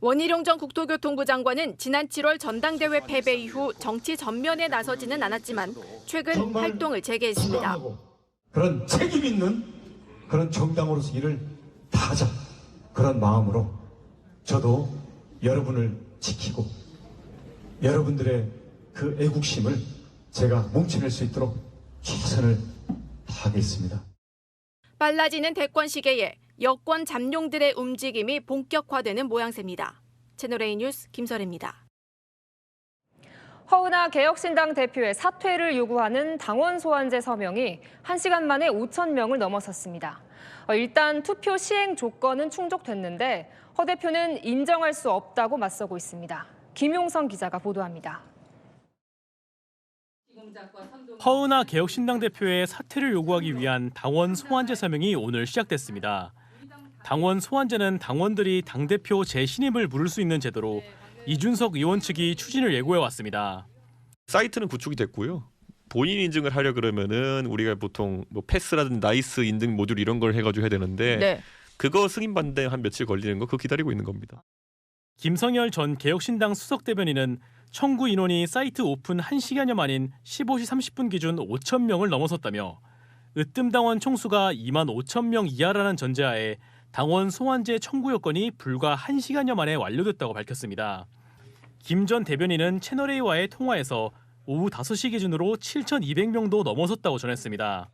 원희룡 전 국토교통부 장관은 지난 7월 전당대회 패배 이후 정치 전면에 나서지는 않았지만 최근 활동을 재개했습니다. 그런 책임 있는 그런 정당으로서 일을 다 하자. 그런 마음으로 저도 여러분을 지키고 여러분들의 그 애국심을 제가 뭉쳐낼 수 있도록 최선을 다하겠습니다. 빨라지는 대권 시기에 여권 잠룡들의 움직임이 본격화되는 모양새입니다. 채널A 뉴스 김설혜입니다. 허은하 개혁신당 대표의 사퇴를 요구하는 당원 소환제 서명이 1시간 만에 5천 명을 넘어섰습니다. 일단 투표 시행 조건은 충족됐는데 허 대표는 인정할 수 없다고 맞서고 있습니다. 김용성 기자가 보도합니다. 허은하 개혁신당 대표의 사퇴를 요구하기 위한 당원 소환제 서명이 오늘 시작됐습니다. 당원 소환제는 당원들이 당대표 재신임을 물을 수 있는 제도로 이준석 의원 측이 추진을 예고해왔습니다. 사이트는 구축이 됐고요. 본인 인증을 하려 그러면은 우리가 보통 뭐 패스라든지 나이스 인증 모듈 이런 걸 해가지고 해야 되는데 그거 승인받는데 한 며칠 걸리는 거 그거 기다리고 있는 겁니다. 김성열 전 개혁신당 수석 대변인은 청구 인원이 사이트 오픈 1시간여 만인 15시 30분 기준 5천 명을 넘어섰다며 으뜸 당원 총수가 2만 5천 명 이하라는 전제하에 당원 소환제 청구 요건이 불과 1시간여 만에 완료됐다고 밝혔습니다. 김 전 대변인은 채널A와의 통화에서 오후 5시 기준으로 7,200명도 넘어섰다고 전했습니다.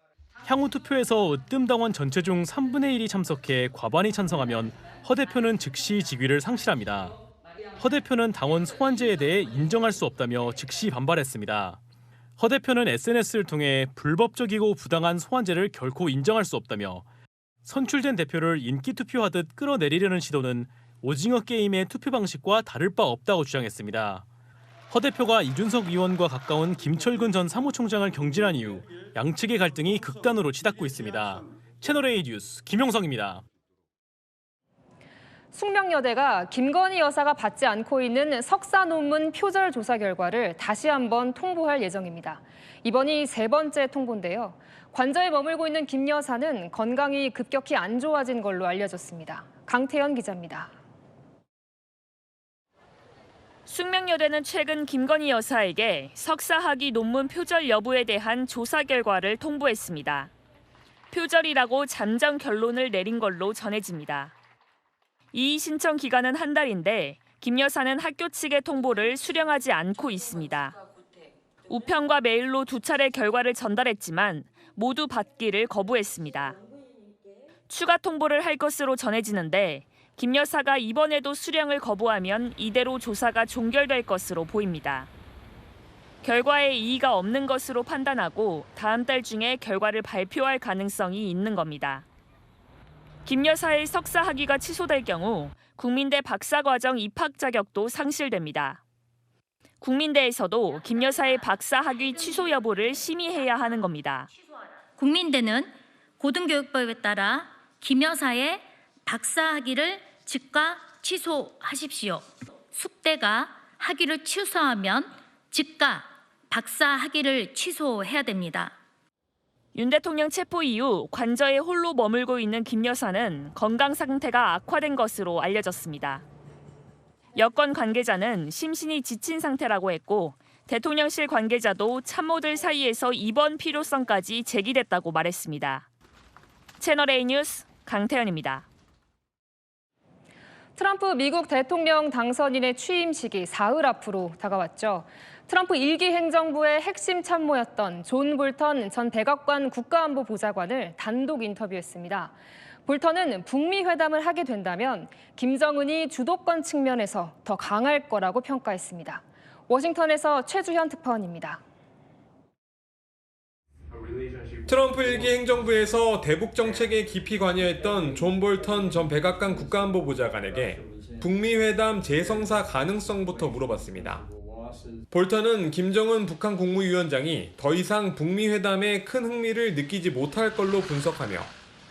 향후 투표에서 으뜸 당원 전체 중 3분의 1이 참석해 과반이 찬성하면 허 대표는 즉시 직위를 상실합니다. 허 대표는 당원 소환제에 대해 인정할 수 없다며 즉시 반발했습니다. 허 대표는 SNS를 통해 불법적이고 부당한 소환제를 결코 인정할 수 없다며 선출된 대표를 인기 투표하듯 끌어내리려는 시도는 오징어 게임의 투표 방식과 다를 바 없다고 주장했습니다. 허 대표가 이준석 의원과 가까운 김철근 전 사무총장을 경질한 이후 양측의 갈등이 극단으로 치닫고 있습니다. 채널A 뉴스 김용성입니다. 숙명여대가 김건희 여사가 받지 않고 있는 석사 논문 표절 조사 결과를 다시 한번 통보할 예정입니다. 이번이 3번째 통보인데요. 관저에 머물고 있는 김 여사는 건강이 급격히 안 좋아진 걸로 알려졌습니다. 강태현 기자입니다. 숙명여대는 최근 김건희 여사에게 석사학위 논문 표절 여부에 대한 조사 결과를 통보했습니다. 표절이라고 잠정 결론을 내린 걸로 전해집니다. 이의 신청 기간은 한 달인데 김 여사는 학교 측의 통보를 수령하지 않고 있습니다. 우편과 메일로 2차례 결과를 전달했지만 모두 받기를 거부했습니다. 추가 통보를 할 것으로 전해지는데 김 여사가 이번에도 수령을 거부하면 이대로 조사가 종결될 것으로 보입니다. 결과에 이의가 없는 것으로 판단하고 다음 달 중에 결과를 발표할 가능성이 있는 겁니다. 김 여사의 석사 학위가 취소될 경우 국민대 박사과정 입학 자격도 상실됩니다. 국민대에서도 김 여사의 박사 학위 취소 여부를 심의해야 하는 겁니다. 국민대는 고등교육법에 따라 김 여사의 박사 학위를 즉각 취소하십시오. 숙대가 학위를 취소하면 즉각 박사 학위를 취소해야 됩니다. 윤 대통령 체포 이후 관저에 홀로 머물고 있는 김 여사는 건강 상태가 악화된 것으로 알려졌습니다. 여권 관계자는 심신이 지친 상태라고 했고 대통령실 관계자도 참모들 사이에서 입원 필요성까지 제기됐다고 말했습니다. 채널A 뉴스 강태현입니다. 트럼프 미국 대통령 당선인의 취임식이 사흘 앞으로 다가왔죠. 트럼프 1기 행정부의 핵심 참모였던 존 볼턴 전 백악관 국가안보보좌관을 단독 인터뷰했습니다. 볼턴은 북미 회담을 하게 된다면 김정은이 주도권 측면에서 더 강할 거라고 평가했습니다. 워싱턴에서 최주현 특파원입니다. 트럼프 1기 행정부에서 대북 정책에 깊이 관여했던 존 볼턴 전 백악관 국가안보보좌관에게 북미 회담 재성사 가능성부터 물어봤습니다. 볼턴은 김정은 북한 국무위원장이 더 이상 북미 회담에 큰 흥미를 느끼지 못할 걸로 분석하며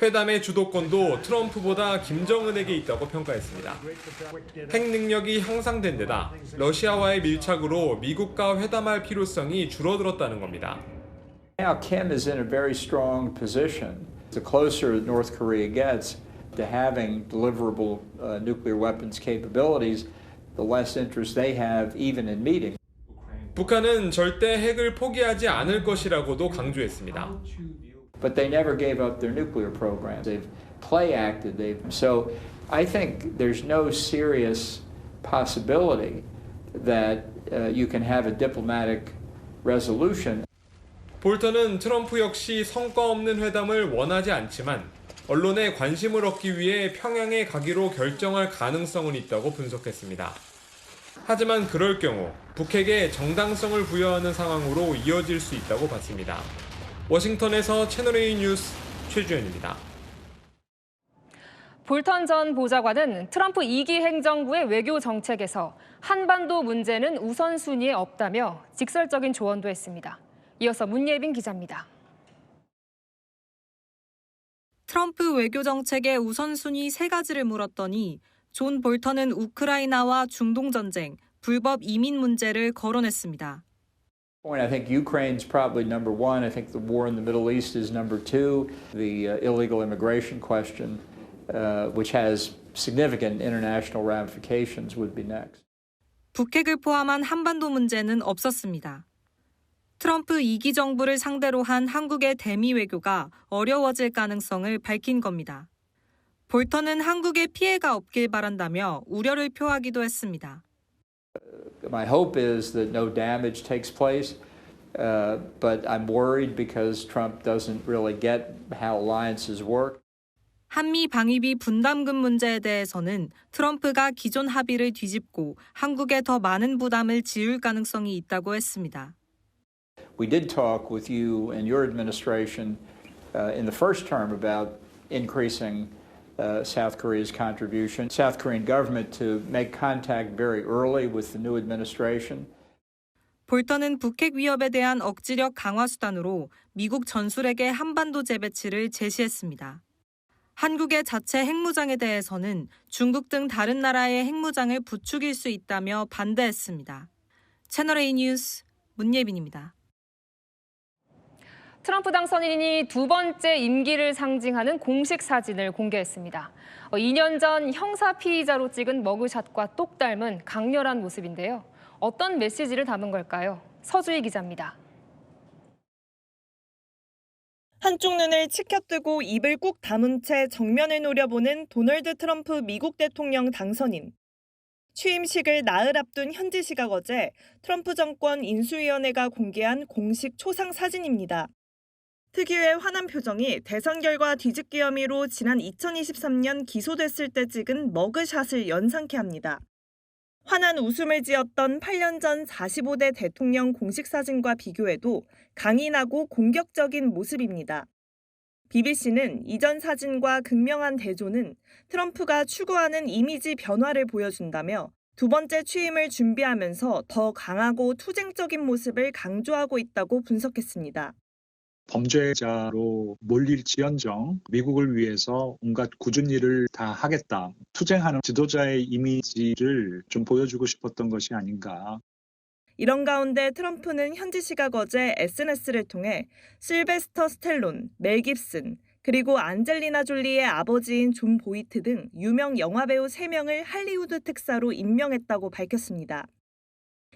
회담의 주도권도 트럼프보다 김정은에게 있다고 평가했습니다. 핵 능력이 향상된 데다 러시아와의 밀착으로 미국과 회담할 필요성이 줄어들었다는 겁니다. Now Kim is in a very strong position. The closer North Korea gets to having deliverable nuclear weapons capabilities, the less interest they have even in meeting. 북한은 절대 핵을 포기하지 않을 것이라고도 강조했습니다. But they never gave up their nuclear programs. They've play acted. So I think there's no serious possibility that you can have a diplomatic resolution. 볼턴은 트럼프 역시 성과 없는 회담을 원하지 않지만 언론의 관심을 얻기 위해 평양에 가기로 결정할 가능성은 있다고 분석했습니다. 하지만 그럴 경우 북핵에 정당성을 부여하는 상황으로 이어질 수 있다고 봤습니다. 워싱턴에서 채널A 뉴스 최주현입니다. 볼턴 전 보좌관은 트럼프 2기 행정부의 외교 정책에서 한반도 문제는 우선순위에 없다며 직설적인 조언도 했습니다. 이어서 문예빈 기자입니다. 트럼프 외교 정책의 우선순위 3가지를 물었더니 존 볼턴은 우크라이나와 중동 전쟁, 불법 이민 문제를 거론했습니다. I think Ukraine's probably number one. I think the war in the Middle East is number two. The illegal immigration question, which has significant international ramifications, would be next. 북핵을 포함한 한반도 문제는 없었습니다. 트럼프 2기 정부를 상대로 한 한국의 대미 외교가 어려워질 가능성을 밝힌 겁니다. 볼턴은 한국에 피해가 없길 바란다며 우려를 표하기도 했습니다. My hope is that no damage takes place, but I'm worried because Trump doesn't really get how alliances work. 한미 방위비 분담금 문제에 대해서는 트럼프가 기존 합의를 뒤집고 한국에 더 많은 부담을 지을 가능성이 있다고 했습니다. We did talk with you and your administration in the first term about increasing South Korea's contribution. South Korean government to make contact very early with the new administration. 볼턴은 북핵 위협에 대한 억지력 강화 수단으로 미국 전술핵의 한반도 재배치를 제시했습니다. 한국의 자체 핵무장에 대해서는 중국 등 다른 나라의 핵무장을 부추길 수 있다며 반대했습니다. 채널A 뉴스 문예빈입니다. 트럼프 당선인이 두 번째 임기를 상징하는 공식 사진을 공개했습니다. 2년 전 형사 피의자로 찍은 머그샷과 똑 닮은 강렬한 모습인데요. 어떤 메시지를 담은 걸까요? 서주희 기자입니다. 한쪽 눈을 치켜뜨고 입을 꾹 다문 채 정면을 노려보는 도널드 트럼프 미국 대통령 당선인. 취임식을 나흘 앞둔 현지 시각 어제 트럼프 정권 인수위원회가 공개한 공식 초상 사진입니다. 특유의 화난 표정이 대선 결과 뒤집기 혐의로 지난 2023년 기소됐을 때 찍은 머그샷을 연상케 합니다. 환한 웃음을 지었던 8년 전 45대 대통령 공식 사진과 비교해도 강인하고 공격적인 모습입니다. BBC는 이전 사진과 극명한 대조는 트럼프가 추구하는 이미지 변화를 보여준다며 두 번째 취임을 준비하면서 더 강하고 투쟁적인 모습을 강조하고 있다고 분석했습니다. 범죄자로 몰릴지언정 미국을 위해서 온갖 굳은 일을 다 하겠다. 투쟁하는 지도자의 이미지를 좀 보여주고 싶었던 것이 아닌가. 이런 가운데 트럼프는 현지 시각 어제 SNS를 통해 실베스터 스텔론, 멜 깁슨, 그리고 안젤리나 졸리의 아버지인 존 보이트 등 유명 영화배우 3명을 할리우드 특사로 임명했다고 밝혔습니다.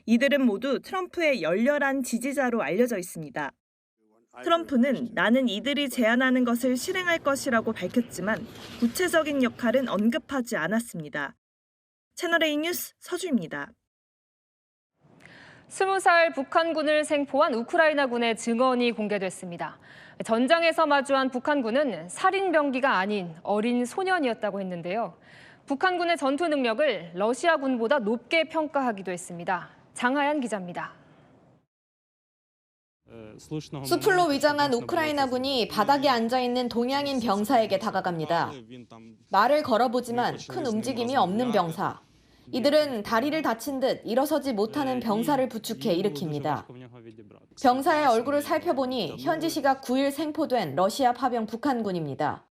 이들은 모두 트럼프의 열렬한 지지자로 알려져 있습니다. 트럼프는 나는 이들이 제안하는 것을 실행할 것이라고 밝혔지만 구체적인 역할은 언급하지 않았습니다. 채널A 뉴스 서주입니다. 20살 북한군을 생포한 우크라이나군의 증언이 공개됐습니다. 전장에서 마주한 북한군은 살인병기가 아닌 어린 소년이었다고 했는데요. 북한군의 전투 능력을 러시아군보다 높게 평가하기도 했습니다. 장하얀 기자입니다. 수풀로 위장한 우크라이나군이 바닥에 앉아있는 동양인 병사에게 다가갑니다. 말을 걸어보지만 큰 움직임이 없는 병사. 이들은 다리를 다친 듯 일어서지 못하는 병사를 부축해 일으킵니다. 병사의 얼굴을 살펴보니 현지 시각 9일 생포된 러시아 파병 북한군입니다.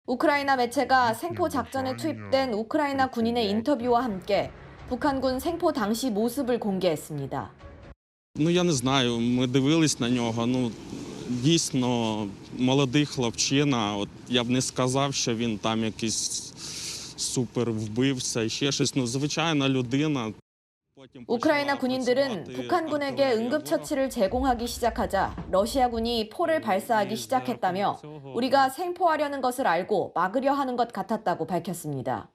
우크라이나 매체가 생포 작전에 투입된 우크라이나 군인의 인터뷰와 함께 북한군 생포 당시 모습을 공개했습니다. Я не знаю, ми дивились на нього, дійсно молодий хлопчина, я б не сказав, що він там якийсь супер вбився, ще щось, звичайна людина. 우크라이나 군인들은 북한군에게 응급처치를 제공하기 시작하자 러시아군이 포를 발사하기 시작했다며 우리가 생포하려는 것을 알고 막으려 하는 것 같았다고 밝혔습니다.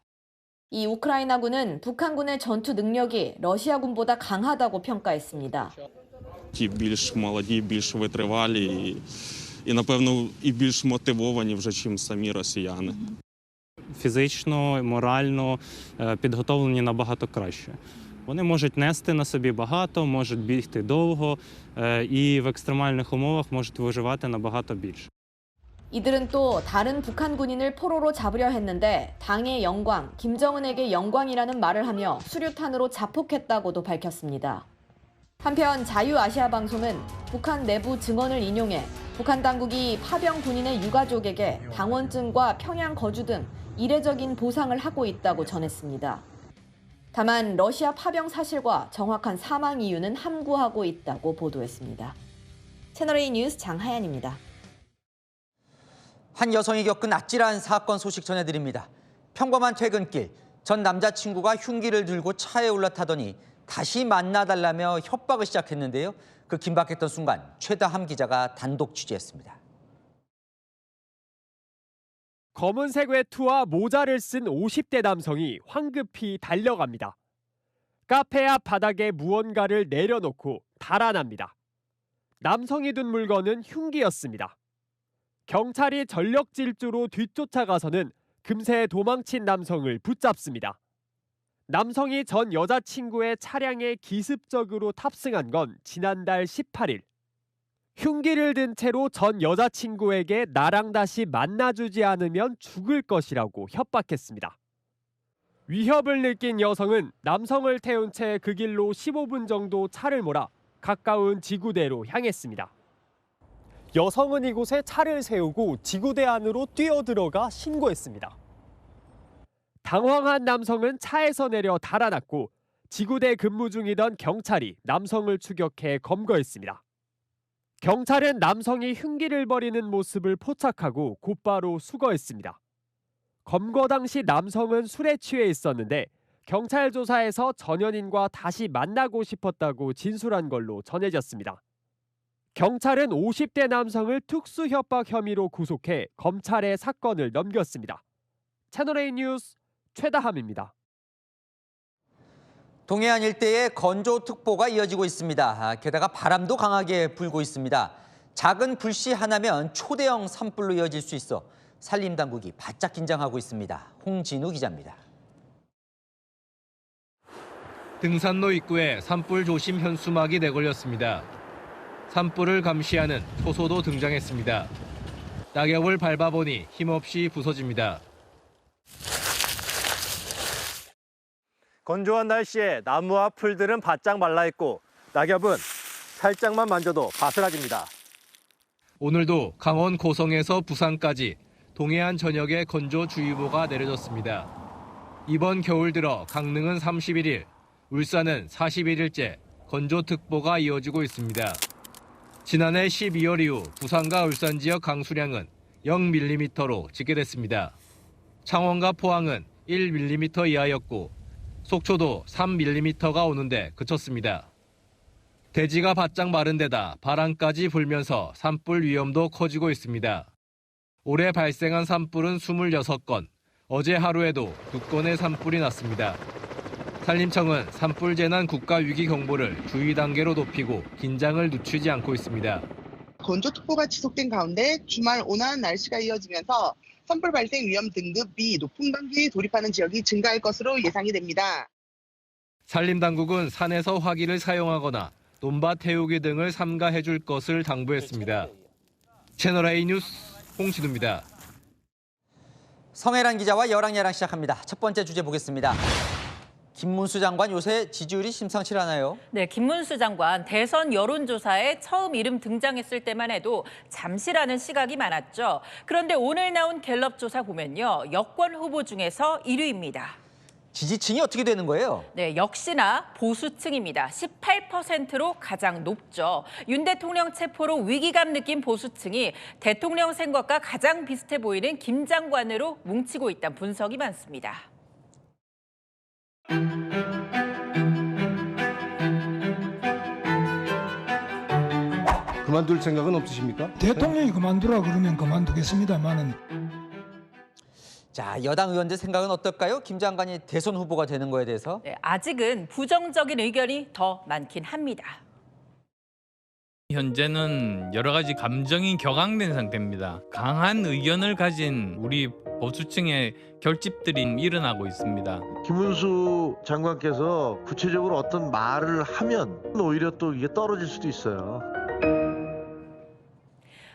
이 우크라이나군은 북한군의 전투 능력이 러시아군보다 강하다고 평가했습니다. Ті більш молоді, більш витривалі і напевно, і більш мотивовані вже, чим самі росіяни. Фізично, морально підготовлені набагато краще. Вони можуть нести на собі багато, можуть бігти довго і в екстремальних умовах можуть виживати набагато більше. 이들은 또 다른 북한 군인을 포로로 잡으려 했는데 당의 영광, 김정은에게 영광이라는 말을 하며 수류탄으로 자폭했다고도 밝혔습니다. 한편 자유아시아방송은 북한 내부 증언을 인용해 북한 당국이 파병 군인의 유가족에게 당원증과 평양 거주 등 이례적인 보상을 하고 있다고 전했습니다. 다만 러시아 파병 사실과 정확한 사망 이유는 함구하고 있다고 보도했습니다. 채널A 뉴스 장하얀입니다. 한 여성이 겪은 아찔한 사건 소식 전해드립니다. 평범한 퇴근길, 전 남자친구가 흉기를 들고 차에 올라타더니 다시 만나달라며 협박을 시작했는데요. 그 긴박했던 순간 최다함 기자가 단독 취재했습니다. 검은색 외투와 모자를 쓴 50대 남성이 황급히 달려갑니다. 카페 앞 바닥에 무언가를 내려놓고 달아납니다. 남성이 둔 물건은 흉기였습니다. 경찰이 전력 질주로 뒤쫓아가서는 금세 도망친 남성을 붙잡습니다. 남성이 전 여자친구의 차량에 기습적으로 탑승한 건 지난달 18일. 흉기를 든 채로 전 여자친구에게 나랑 다시 만나주지 않으면 죽을 것이라고 협박했습니다. 위협을 느낀 여성은 남성을 태운 채 그 길로 15분 정도 차를 몰아 가까운 지구대로 향했습니다. 여성은 이곳에 차를 세우고 지구대 안으로 뛰어들어가 신고했습니다. 당황한 남성은 차에서 내려 달아났고 지구대 근무 중이던 경찰이 남성을 추격해 검거했습니다. 경찰은 남성이 흉기를 버리는 모습을 포착하고 곧바로 수거했습니다. 검거 당시 남성은 술에 취해 있었는데 경찰 조사에서 전현인과 다시 만나고 싶었다고 진술한 걸로 전해졌습니다. 경찰은 50대 남성을 특수협박 혐의로 구속해 검찰에 사건을 넘겼습니다. 채널A 뉴스 최다함입니다. 동해안 일대에 건조특보가 이어지고 있습니다. 게다가 바람도 강하게 불고 있습니다. 작은 불씨 하나면 초대형 산불로 이어질 수 있어 산림당국이 바짝 긴장하고 있습니다. 홍진우 기자입니다. 등산로 입구에 산불 조심 현수막이 내걸렸습니다. 산불을 감시하는 초소도 등장했습니다. 낙엽을 밟아보니 힘없이 부서집니다. 건조한 날씨에 나무와 풀들은 바짝 말라있고 낙엽은 살짝만 만져도 바스라집니다. 오늘도 강원 고성에서 부산까지 동해안 전역에 건조주의보가 내려졌습니다. 이번 겨울 들어 강릉은 31일, 울산은 41일째 건조특보가 이어지고 있습니다. 지난해 12월 이후 부산과 울산 지역 강수량은 0mm로 집계됐습니다. 창원과 포항은 1mm 이하였고 속초도 3mm가 오는데 그쳤습니다. 대지가 바짝 마른 데다 바람까지 불면서 산불 위험도 커지고 있습니다. 올해 발생한 산불은 26건, 어제 하루에도 2건의 산불이 났습니다. 산림청은 산불 재난 국가위기 경보를 주의 단계로 높이고 긴장을 늦추지 않고 있습니다. 건조특보가 지속된 가운데 주말 온화한 날씨가 이어지면서 산불 발생 위험 등급이 높은 단계에 돌입하는 지역이 증가할 것으로 예상이 됩니다. 산림당국은 산에서 화기를 사용하거나 논밭 태우기 등을 삼가해 줄 것을 당부했습니다. 채널A 뉴스 홍진우입니다. 성혜란 기자와 여랑야랑 시작합니다. 첫 번째 주제 보겠습니다. 김문수 장관 요새 지지율이 심상치 않아요. 네, 김문수 장관 대선 여론조사에 처음 이름 등장했을 때만 해도 잠시라는 시각이 많았죠. 그런데 오늘 나온 갤럽 조사 보면요. 여권 후보 중에서 1위입니다. 지지층이 어떻게 되는 거예요? 네, 역시나 보수층입니다. 18%로 가장 높죠. 윤 대통령 체포로 위기감 느낀 보수층이 대통령 생각과 가장 비슷해 보이는 김 장관으로 뭉치고 있다는 분석이 많습니다. 그만둘 생각은 없으십니까? 대통령이 그만두라 그러면 그만두겠습니다만은. 자, 여당 의원들 생각은 어떨까요? 김 장관이 대선 후보가 되는 거에 대해서? 네, 아직은 부정적인 의견이 더 많긴 합니다. 현재는 여러 가지 감정이 격앙된 상태입니다. 강한 의견을 가진 우리 보수층의 결집들이 일어나고 있습니다. 김문수 장관께서 구체적으로 어떤 말을 하면 오히려 또 이게 떨어질 수도 있어요.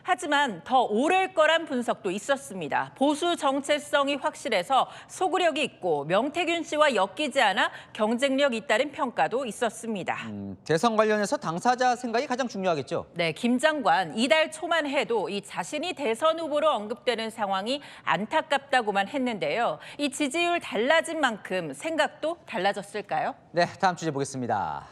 하지만 더 오를 거란 분석도 있었습니다. 보수 정체성이 확실해서 소구력이 있고 명태균 씨와 엮이지 않아 경쟁력 있다는 평가도 있었습니다. 대선 관련해서 당사자 생각이 가장 중요하겠죠? 네, 김 장관 이달 초만 해도 이 자신이 대선 후보로 언급되는 상황이 안타깝다고만 했는데요. 이 지지율 달라진 만큼 생각도 달라졌을까요? 네, 다음 주제 보겠습니다.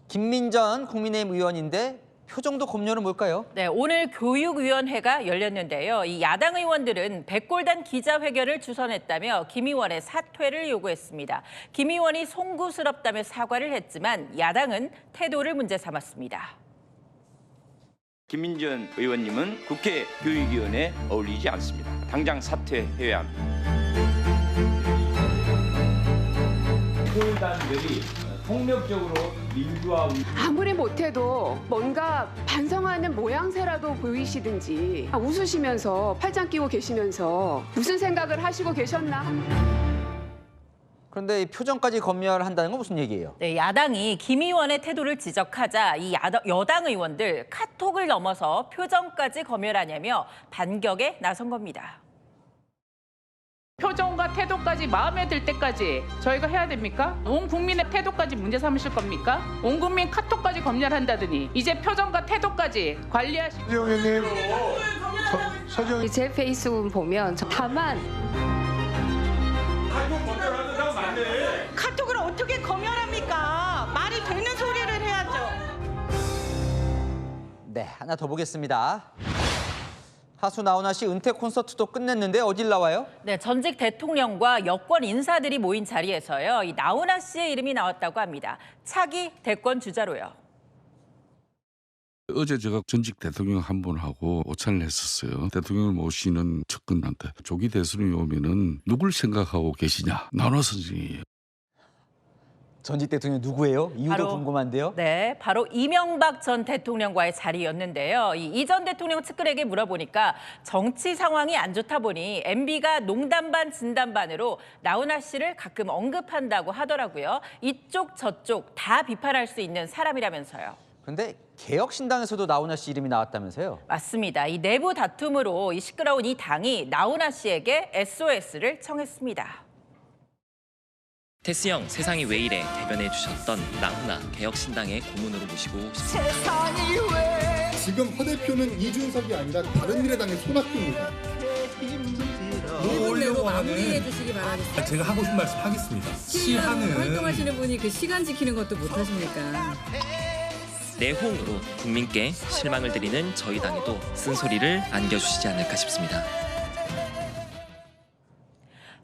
김민전 국민의힘 의원인데 표정도 검열은 뭘까요? 네, 오늘 교육위원회가 열렸는데요. 이 야당 의원들은 백골단 기자회견을 주선했다며 김 의원의 사퇴를 요구했습니다. 김 의원이 송구스럽다며 사과를 했지만 야당은 태도를 문제 삼았습니다. 김민전 의원님은 국회 교육위원회에 어울리지 않습니다. 당장 사퇴해야 합니다. 백골단들이 폭력적으로 민주화 아무리 못해도 뭔가 반성하는 모양새라도 보이시든지 웃으시면서 팔짱 끼고 계시면서 무슨 생각을 하시고 계셨나? 그런데 이 표정까지 검열한다는 건 무슨 얘기예요? 네, 야당이 김 의원의 태도를 지적하자 이 여당 의원들 카톡을 넘어서 표정까지 검열하냐며 반격에 나선 겁니다. 표정과 태도까지 마음에 들 때까지 저희가 해야 됩니까? 온 국민의 태도까지 문제 삼으실 겁니까? 온 국민 카톡까지 검열한다더니 이제 표정과 태도까지 관리하시고. 서지영 의원님, 서지영 제 페이스북 보면 다만 카톡을 어떻게 검열합니까? 말이 되는 소리를 해야죠. 네, 하나 더 보겠습니다. 하수 나훈아 씨 은퇴 콘서트도 끝냈는데 어딜 나와요? 네, 전직 대통령과 여권 인사들이 모인 자리에서요. 이 나훈아 씨의 이름이 나왔다고 합니다. 차기 대권 주자로요. 어제 제가 전직 대통령 한 분하고 오찬을 했었어요. 대통령을 모시는 측근한테 조기 대선이 오면은 누굴 생각하고 계시냐? 나훈아 선생이에요. 전직 대통령 누구예요? 이유도 궁금한데요. 네, 바로 이명박 전 대통령과의 자리였는데요. 이 전 대통령 측근에게 물어보니까 정치 상황이 안 좋다 보니 MB가 농담 반 진담 반으로 나훈아 씨를 가끔 언급한다고 하더라고요. 이쪽 저쪽 다 비판할 수 있는 사람이라면서요. 그런데 개혁신당에서도 나훈아 씨 이름이 나왔다면서요? 맞습니다. 이 내부 다툼으로 이 시끄러운 이 당이 나훈아 씨에게 SOS를 청했습니다. 테스 형, 세상이 왜 이래 대변해 주셨던 나훈아 개혁신당의 고문으로 모시고 싶습니다. 세상이 왜 지금 허 대표는 이준석이 아니라 바른미래당의 손학규입니다. 1분 내로 마무리해 주시기 바랍니다. 제가 하고 싶은 말씀 하겠습니다. 시한은 활동하시는 분이 그 시간 지키는 것도 못하십니까? 내홍으로 국민께 실망을 드리는 저희 당에도 쓴소리를 안겨주시지 않을까 싶습니다.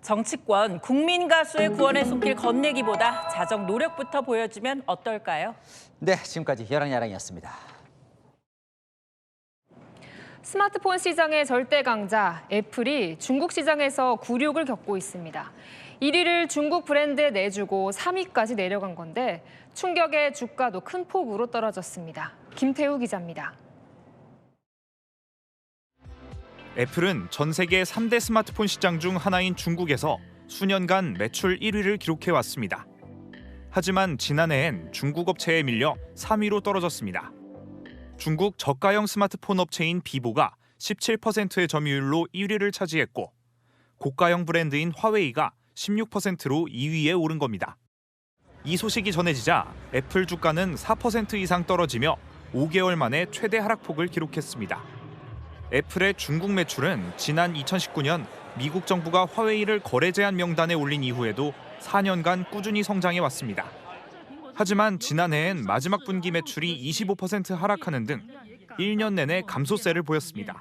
정치권, 국민 가수의 구원에 손길 건네기보다 자정 노력부터 보여주면 어떨까요? 네, 지금까지 여랑야랑이었습니다. 스마트폰 시장의 절대 강자 애플이 중국 시장에서 굴욕을 겪고 있습니다. 1위를 중국 브랜드에 내주고 3위까지 내려간 건데 충격에 주가도 큰 폭으로 떨어졌습니다. 김태우 기자입니다. 애플은 전 세계 3대 스마트폰 시장 중 하나인 중국에서 수년간 매출 1위를 기록해왔습니다. 하지만 지난해엔 중국 업체에 밀려 3위로 떨어졌습니다. 중국 저가형 스마트폰 업체인 비보가 17%의 점유율로 1위를 차지했고 고가형 브랜드인 화웨이가 16%로 2위에 오른 겁니다. 이 소식이 전해지자 애플 주가는 4% 이상 떨어지며 5개월 만에 최대 하락폭을 기록했습니다. 애플의 중국 매출은 지난 2019년 미국 정부가 화웨이를 거래 제한 명단에 올린 이후에도 4년간 꾸준히 성장해 왔습니다. 하지만 지난해엔 마지막 분기 매출이 25% 하락하는 등 1년 내내 감소세를 보였습니다.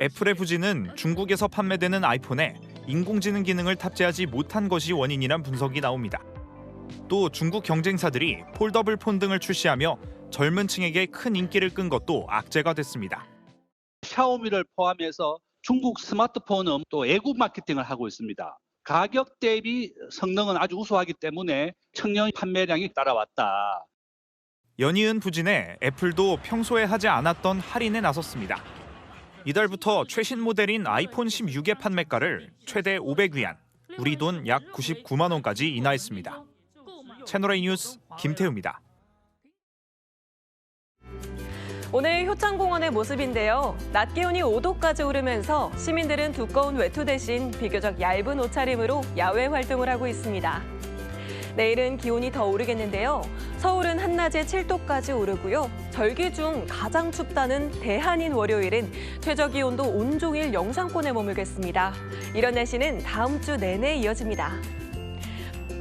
애플의 부진은 중국에서 판매되는 아이폰에 인공지능 기능을 탑재하지 못한 것이 원인이란 분석이 나옵니다. 또 중국 경쟁사들이 폴더블 폰 등을 출시하며 젊은 층에게 큰 인기를 끈 것도 악재가 됐습니다. 샤오미를 포함해서 중국 스마트폰은 또 애국 마케팅을 하고 있습니다. 가격 대비 성능은 아주 우수하기 때문에 청년 판매량이 따라왔다. 연이은 부진에 애플도 평소에 하지 않았던 할인에 나섰습니다. 이달부터 최신 모델인 아이폰 16의 판매가를 최대 500위안, 우리 돈 약 99만 원까지 인하했습니다. 채널A 뉴스 김태우입니다. 오늘 효창공원의 모습인데요. 낮 기온이 5도까지 오르면서 시민들은 두꺼운 외투 대신 비교적 얇은 옷차림으로 야외 활동을 하고 있습니다. 내일은 기온이 더 오르겠는데요. 서울은 한낮에 7도까지 오르고요. 절기 중 가장 춥다는 대한인 월요일은 최저기온도 온종일 영상권에 머물겠습니다. 이런 날씨는 다음 주 내내 이어집니다.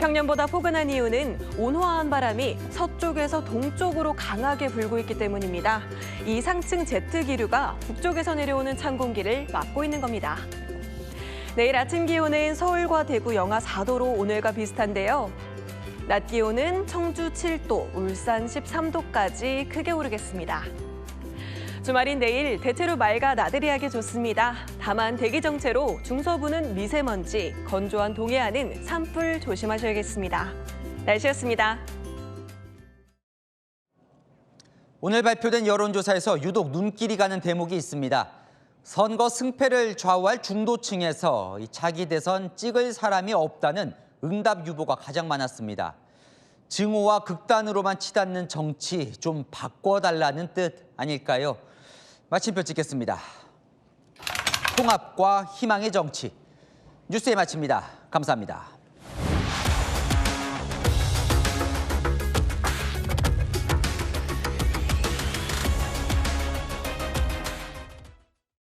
평년보다 포근한 이유는 온화한 바람이 서쪽에서 동쪽으로 강하게 불고 있기 때문입니다. 이 상층 제트 기류가 북쪽에서 내려오는 찬 공기를 막고 있는 겁니다. 내일 아침 기온은 서울과 대구 영하 4도로 오늘과 비슷한데요. 낮 기온은 청주 7도, 울산 13도까지 크게 오르겠습니다. 주말인 내일 대체로 맑아 나들이하기 좋습니다. 다만 대기 정체로 중서부는 미세먼지, 건조한 동해안은 산불 조심하셔야겠습니다. 날씨였습니다. 오늘 발표된 여론조사에서 유독 눈길이 가는 대목이 있습니다. 선거 승패를 좌우할 중도층에서 자기 대선 찍을 사람이 없다는 응답 유보가 가장 많았습니다. 증오와 극단으로만 치닫는 정치 좀 바꿔달라는 뜻 아닐까요? 마침표 찍겠습니다. 통합과 희망의 정치. 뉴스에 마칩니다. 감사합니다.